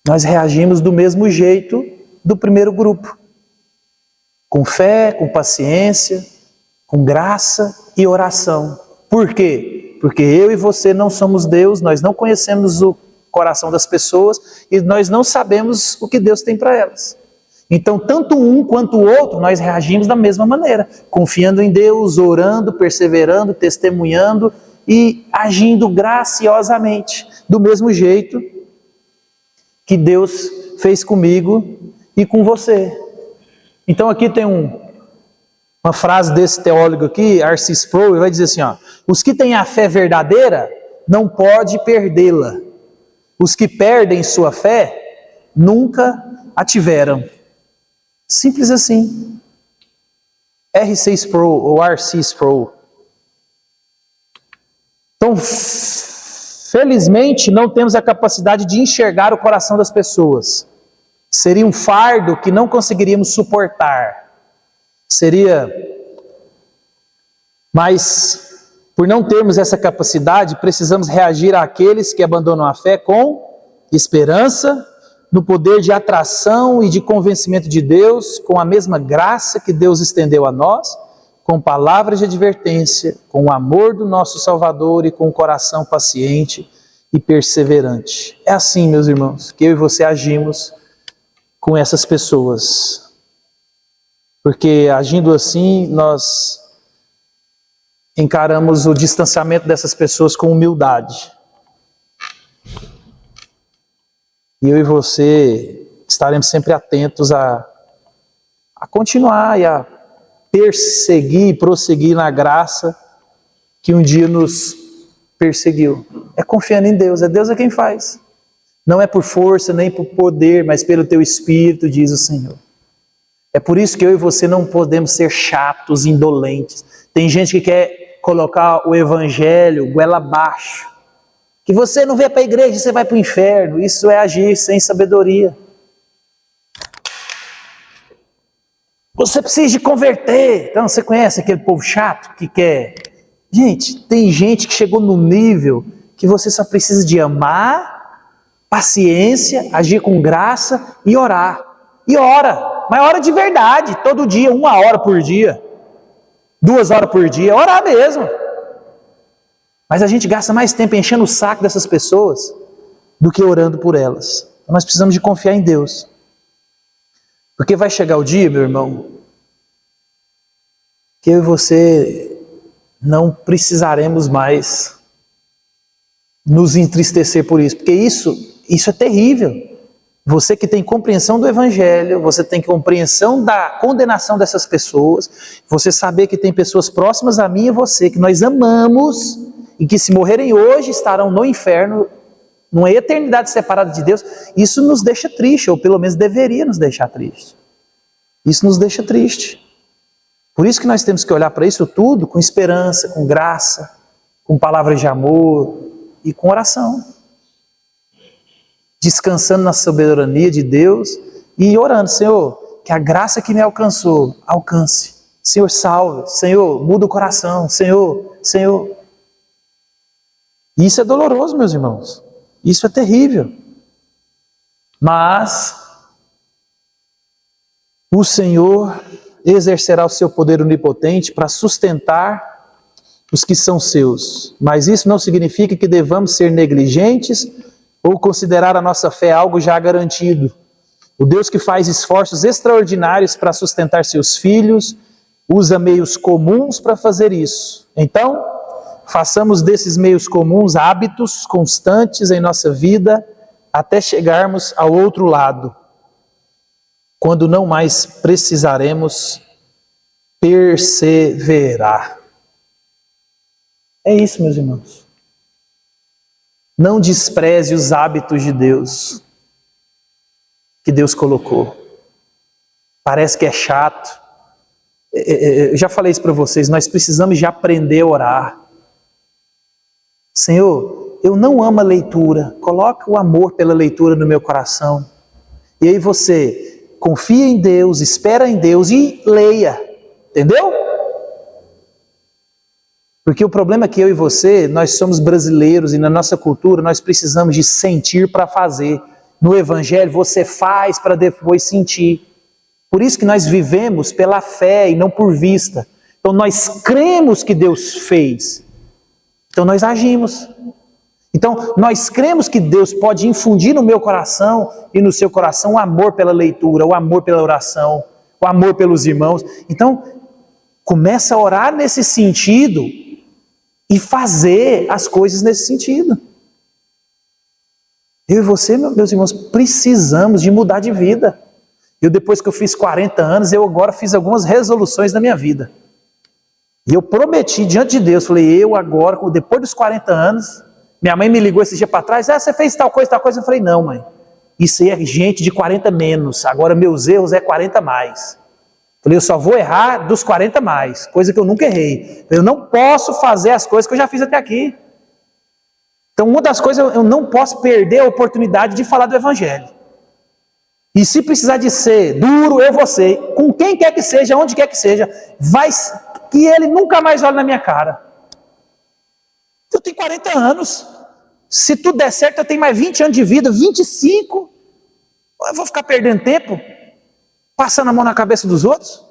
S1: Nós reagimos do mesmo jeito do primeiro grupo. Com fé, com paciência, com graça e oração. Por quê? Porque eu e você não somos Deus, nós não conhecemos o coração das pessoas e nós não sabemos o que Deus tem para elas. Então, tanto um quanto o outro, nós reagimos da mesma maneira, confiando em Deus, orando, perseverando, testemunhando e agindo graciosamente, do mesmo jeito que Deus fez comigo e com você. Então aqui tem uma frase desse teólogo aqui, R.C. Sproul, ele vai dizer assim, ó: os que têm a fé verdadeira não podem perdê-la. Os que perdem sua fé nunca a tiveram. Simples assim. R.C. Sproul ou R.C. Sproul. Então, felizmente, não temos a capacidade de enxergar o coração das pessoas. Seria um fardo que não conseguiríamos suportar. Mas, por não termos essa capacidade, precisamos reagir àqueles que abandonam a fé com esperança, no poder de atração e de convencimento de Deus, com a mesma graça que Deus estendeu a nós, com palavras de advertência, com o amor do nosso Salvador e com o coração paciente e perseverante. É assim, meus irmãos, que eu e você agimos com essas pessoas. Porque agindo assim, nós encaramos o distanciamento dessas pessoas com humildade. E eu e você estaremos sempre atentos a continuar e a perseguir e prosseguir na graça que um dia nos perseguiu. É confiando em Deus, é Deus quem faz. Não é por força nem por poder, mas pelo teu Espírito, diz o Senhor. É por isso que eu e você não podemos ser chatos, indolentes. Tem gente que quer colocar o evangelho goela abaixo. Que você não vem para a igreja, você vai para o inferno. Isso é agir sem sabedoria. Você precisa de converter. Então, você conhece aquele povo chato que quer... Gente, tem gente que chegou no nível que você só precisa de amar, paciência, agir com graça e orar. E ora, mas ora de verdade, todo dia, 1 hora por dia, 2 horas por dia, orar mesmo. Mas a gente gasta mais tempo enchendo o saco dessas pessoas do que orando por elas. Então, nós precisamos de confiar em Deus. Porque vai chegar o dia, meu irmão, que eu e você não precisaremos mais nos entristecer por isso. Porque isso é terrível. Você que tem compreensão do Evangelho, você tem compreensão da condenação dessas pessoas, você saber que tem pessoas próximas a mim e você, que nós amamos, e que se morrerem hoje estarão no inferno, numa eternidade separada de Deus, isso nos deixa triste, ou pelo menos deveria nos deixar triste. Isso nos deixa triste. Por isso que nós temos que olhar para isso tudo com esperança, com graça, com palavras de amor e com oração. Descansando na soberania de Deus e orando, Senhor, que a graça que me alcançou, alcance. Senhor, salve. Senhor, muda o coração. Senhor. Isso é doloroso, meus irmãos. Isso é terrível. Mas o Senhor exercerá o seu poder onipotente para sustentar os que são seus. Mas isso não significa que devamos ser negligentes ou considerar a nossa fé algo já garantido. O Deus que faz esforços extraordinários para sustentar seus filhos, usa meios comuns para fazer isso. Então, façamos desses meios comuns hábitos constantes em nossa vida até chegarmos ao outro lado, quando não mais precisaremos perseverar. É isso, meus irmãos. Não despreze os hábitos de Deus, que Deus colocou. Parece que é chato. Eu já falei isso para vocês, nós precisamos de aprender a orar. Senhor, eu não amo a leitura, coloca o amor pela leitura no meu coração. E aí você confia em Deus, espera em Deus e leia, entendeu? Porque o problema é que eu e você, nós somos brasileiros e na nossa cultura nós precisamos de sentir para fazer. No Evangelho você faz para depois sentir. Por isso que nós vivemos pela fé e não por vista. Então nós cremos que Deus fez. Então nós agimos. Então nós cremos que Deus pode infundir no meu coração e no seu coração o amor pela leitura, o amor pela oração, o amor pelos irmãos. Então começa a orar nesse sentido e fazer as coisas nesse sentido. Eu e você, meus irmãos, precisamos de mudar de vida. Eu, depois que eu fiz 40 anos, eu agora fiz algumas resoluções na minha vida. E eu prometi diante de Deus, falei, eu agora, depois dos 40 anos, minha mãe me ligou esse dia para trás, você fez tal coisa. Eu falei, não, mãe, isso aí é gente de 40 menos, agora meus erros é 40 mais. Falei, eu só vou errar dos 40 mais, coisa que eu nunca errei. Eu não posso fazer as coisas que eu já fiz até aqui. Então, uma das coisas, eu não posso perder a oportunidade de falar do Evangelho. E se precisar de ser duro, eu vou ser. Com quem quer que seja, onde quer que seja, que ele nunca mais olhe na minha cara. Eu tenho 40 anos. Se tudo der certo, eu tenho mais 20 anos de vida, 25. Eu vou ficar perdendo tempo? Passando a mão na cabeça dos outros?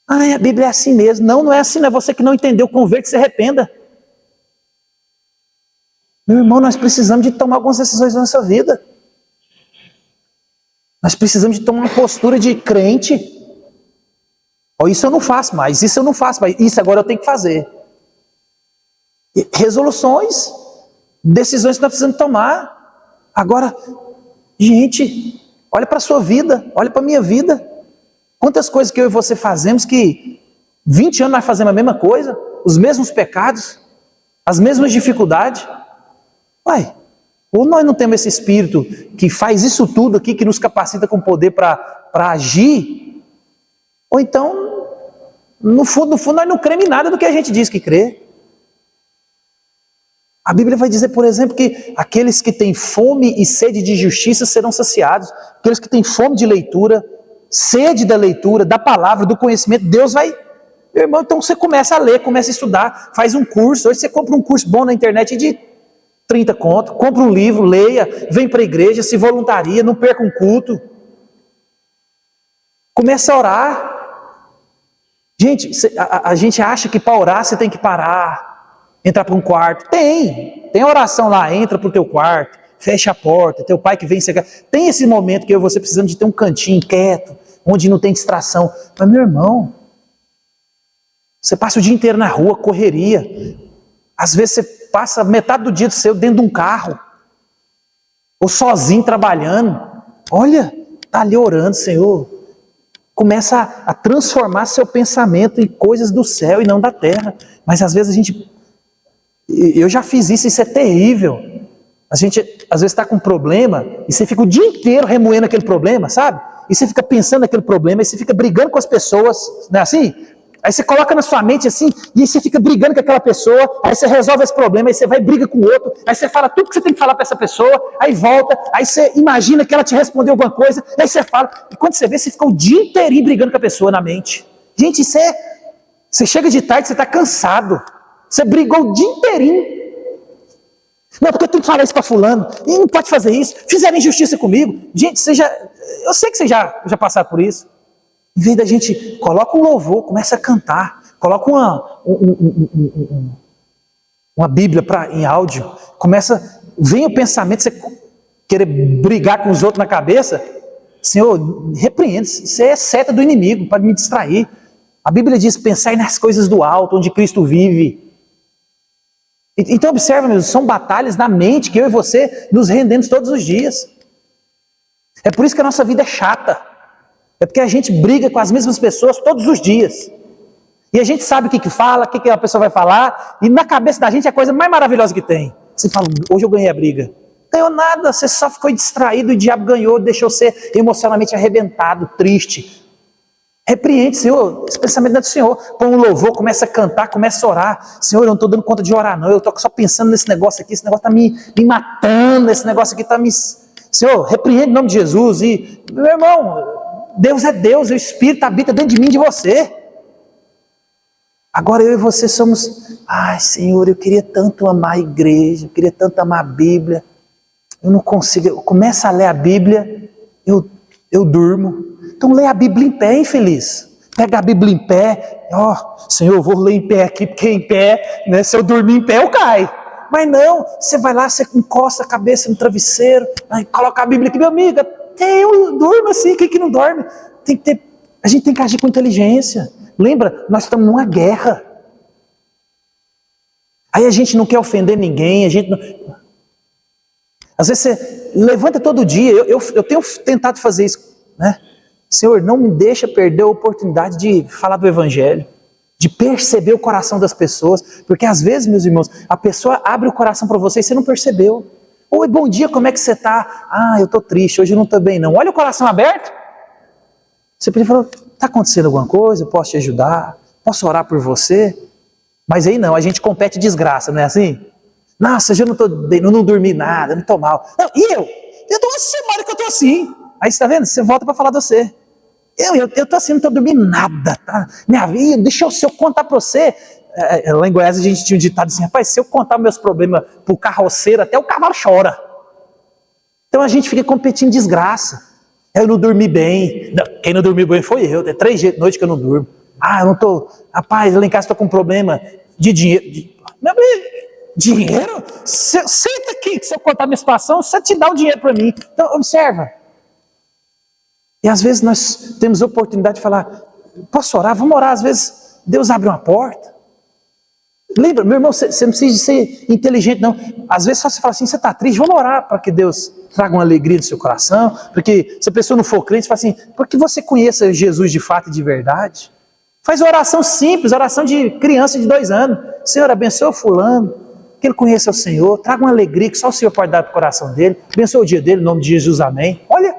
S1: A Bíblia é assim mesmo. Não, não é assim, não é você que não entendeu, converte e se arrependa. Meu irmão, nós precisamos de tomar algumas decisões na nossa vida. Nós precisamos de tomar uma postura de crente. Isso eu não faço mais, isso eu não faço mais, isso agora eu tenho que fazer. Resoluções, decisões que nós precisamos tomar. Agora, gente, olha para a sua vida, olha para a minha vida. Quantas coisas que eu e você fazemos que 20 anos nós fazemos a mesma coisa, os mesmos pecados, as mesmas dificuldades. Ou nós não temos esse Espírito que faz isso tudo aqui, que nos capacita com poder para agir, ou então No fundo, nós não cremos em nada do que a gente diz que crê. A Bíblia vai dizer, por exemplo, que aqueles que têm fome e sede de justiça serão saciados. Aqueles que têm fome de leitura, sede da leitura, da palavra, do conhecimento, Deus vai... Meu irmão, então você começa a ler, começa a estudar, faz um curso. Hoje você compra um curso bom na internet de 30 conto, compra um livro, leia, vem para a igreja, se voluntaria, não perca um culto. Começa a orar. Gente, a gente acha que para orar você tem que parar, entrar para um quarto. Tem oração lá, entra para o teu quarto, fecha a porta, teu pai que vem... Tem esse momento que eu e você precisamos de ter um cantinho quieto, onde não tem distração. Mas meu irmão, você passa o dia inteiro na rua, correria. Às vezes você passa metade do dia seu dentro de um carro, ou sozinho trabalhando. Olha, está ali orando, Senhor. Começa a transformar seu pensamento em coisas do céu e não da terra. Mas às vezes eu já fiz isso, isso é terrível. A gente às vezes está com um problema e você fica o dia inteiro remoendo aquele problema, sabe? E você fica pensando naquele problema, e você fica brigando com as pessoas, não é assim? Aí você coloca na sua mente assim, e aí você fica brigando com aquela pessoa, aí você resolve esse problema, aí você vai e briga com o outro, aí você fala tudo que você tem que falar para essa pessoa, aí volta, aí você imagina que ela te respondeu alguma coisa, aí você fala, e quando você vê, você fica o dia inteirinho brigando com a pessoa na mente. Gente, você chega de tarde, você está cansado, você brigou o dia inteirinho. Não, porque eu tenho que falar isso para fulano, e não pode fazer isso, fizeram injustiça comigo. Gente, eu sei que você já passaram por isso. Em vez da gente, coloca um louvor, começa a cantar, coloca uma Bíblia em áudio, vem o pensamento, você querer brigar com os outros na cabeça, Senhor, repreende, isso é seta do inimigo, para me distrair. A Bíblia diz, pensai nas coisas do alto, onde Cristo vive. Então observa, meus, são batalhas na mente que eu e você nos rendemos todos os dias. É por isso que a nossa vida é chata. É porque a gente briga com as mesmas pessoas todos os dias. E a gente sabe o que fala, o que a pessoa vai falar, e na cabeça da gente é a coisa mais maravilhosa que tem. Você fala, hoje eu ganhei a briga. Ganhou nada, você só ficou distraído, o diabo ganhou, deixou você emocionalmente arrebentado, triste. Repreende, Senhor, esse pensamento não é do Senhor. Põe um louvor, começa a cantar, começa a orar. Senhor, eu não estou dando conta de orar não, eu estou só pensando nesse negócio aqui, esse negócio está me matando, esse negócio aqui está me... Senhor, repreende em nome de Jesus. E, meu irmão, Deus é Deus, o Espírito habita dentro de mim e de você. Agora eu e você somos... Ai, Senhor, eu queria tanto amar a igreja, eu queria tanto amar a Bíblia. Eu não consigo, eu começo a ler a Bíblia, eu durmo. Então lê a Bíblia em pé, infeliz. Pega a Bíblia em pé, Senhor, eu vou ler em pé aqui, porque em pé, né, se eu dormir em pé eu caio. Mas não, você vai lá, você encosta a cabeça no travesseiro, aí coloca a Bíblia aqui, meu amigo, até eu durmo assim, quem que não dorme? A gente tem que agir com inteligência. Lembra, nós estamos numa guerra. Aí a gente não quer ofender ninguém, Às vezes você levanta todo dia, eu tenho tentado fazer isso, né? Senhor, não me deixa perder a oportunidade de falar do Evangelho, de perceber o coração das pessoas, porque às vezes, meus irmãos, a pessoa abre o coração para você e você não percebeu. Oi, bom dia, como é que você está? Ah, eu estou triste, hoje eu não estou bem não. Olha o coração aberto. Você podia falar, está acontecendo alguma coisa? Eu posso te ajudar? Posso orar por você? Mas aí não, a gente compete desgraça, não é assim? Nossa, eu não estou bem, não dormi nada, não estou mal. Não, e eu? Eu estou uma semana que eu estou assim. Aí você está vendo? Você volta para falar de você. Eu estou assim, não estou dormindo nada, tá? Minha vida, se eu contar para você. Lá em Goiás a gente tinha um ditado assim, rapaz, se eu contar meus problemas para o carroceiro, até o cavalo chora. Então a gente fica competindo desgraça. Eu não dormi bem. Não, quem não dormiu bem foi eu. É 3 dias de noite que eu não durmo. Ah, eu não estou. Rapaz, lá em casa estou com um problema de dinheiro. Dinheiro? Senta aqui, que se eu contar minha situação, você te dá o dinheiro para mim. Então, observa. E às vezes nós temos a oportunidade de falar, posso orar? Vamos orar. Às vezes Deus abre uma porta. Lembra, meu irmão, você não precisa ser inteligente, não. Às vezes só você fala assim, você está triste, vamos orar para que Deus traga uma alegria no seu coração. Porque se a pessoa não for crente, você fala assim, porque você conheça Jesus de fato e de verdade. Faz uma oração simples, oração de criança de 2 anos. Senhor, abençoa fulano, que ele conheça o Senhor, traga uma alegria que só o Senhor pode dar para o coração dele. Abençoa o dia dele, em nome de Jesus, amém. Olha,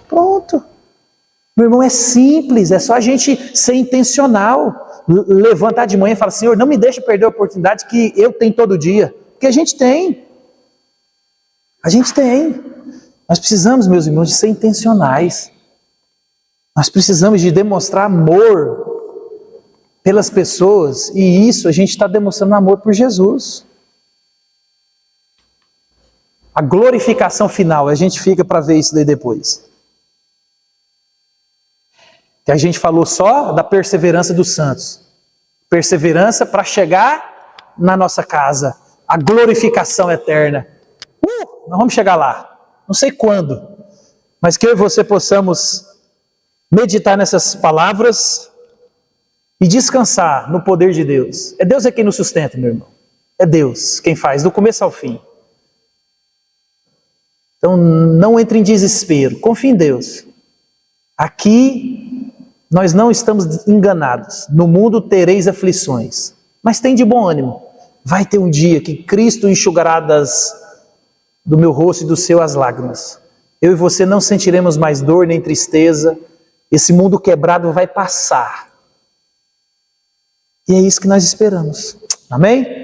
S1: pronto. Meu irmão, é simples, é só a gente ser intencional. Levantar de manhã e falar: Senhor, não me deixe perder a oportunidade que eu tenho todo dia. Porque a gente tem. A gente tem. Nós precisamos, meus irmãos, de ser intencionais. Nós precisamos de demonstrar amor pelas pessoas. E isso a gente está demonstrando amor por Jesus. A glorificação final, a gente fica para ver isso daí depois. Que a gente falou só da perseverança dos santos. Perseverança para chegar na nossa casa. A glorificação eterna. Nós vamos chegar lá. Não sei quando. Mas que eu e você possamos meditar nessas palavras e descansar no poder de Deus. É Deus quem nos sustenta, meu irmão. É Deus quem faz, do começo ao fim. Então não entre em desespero. Confie em Deus. Aqui nós não estamos enganados. No mundo tereis aflições. Mas tem de bom ânimo. Vai ter um dia que Cristo enxugará do meu rosto e do seu as lágrimas. Eu e você não sentiremos mais dor nem tristeza. Esse mundo quebrado vai passar. E é isso que nós esperamos. Amém?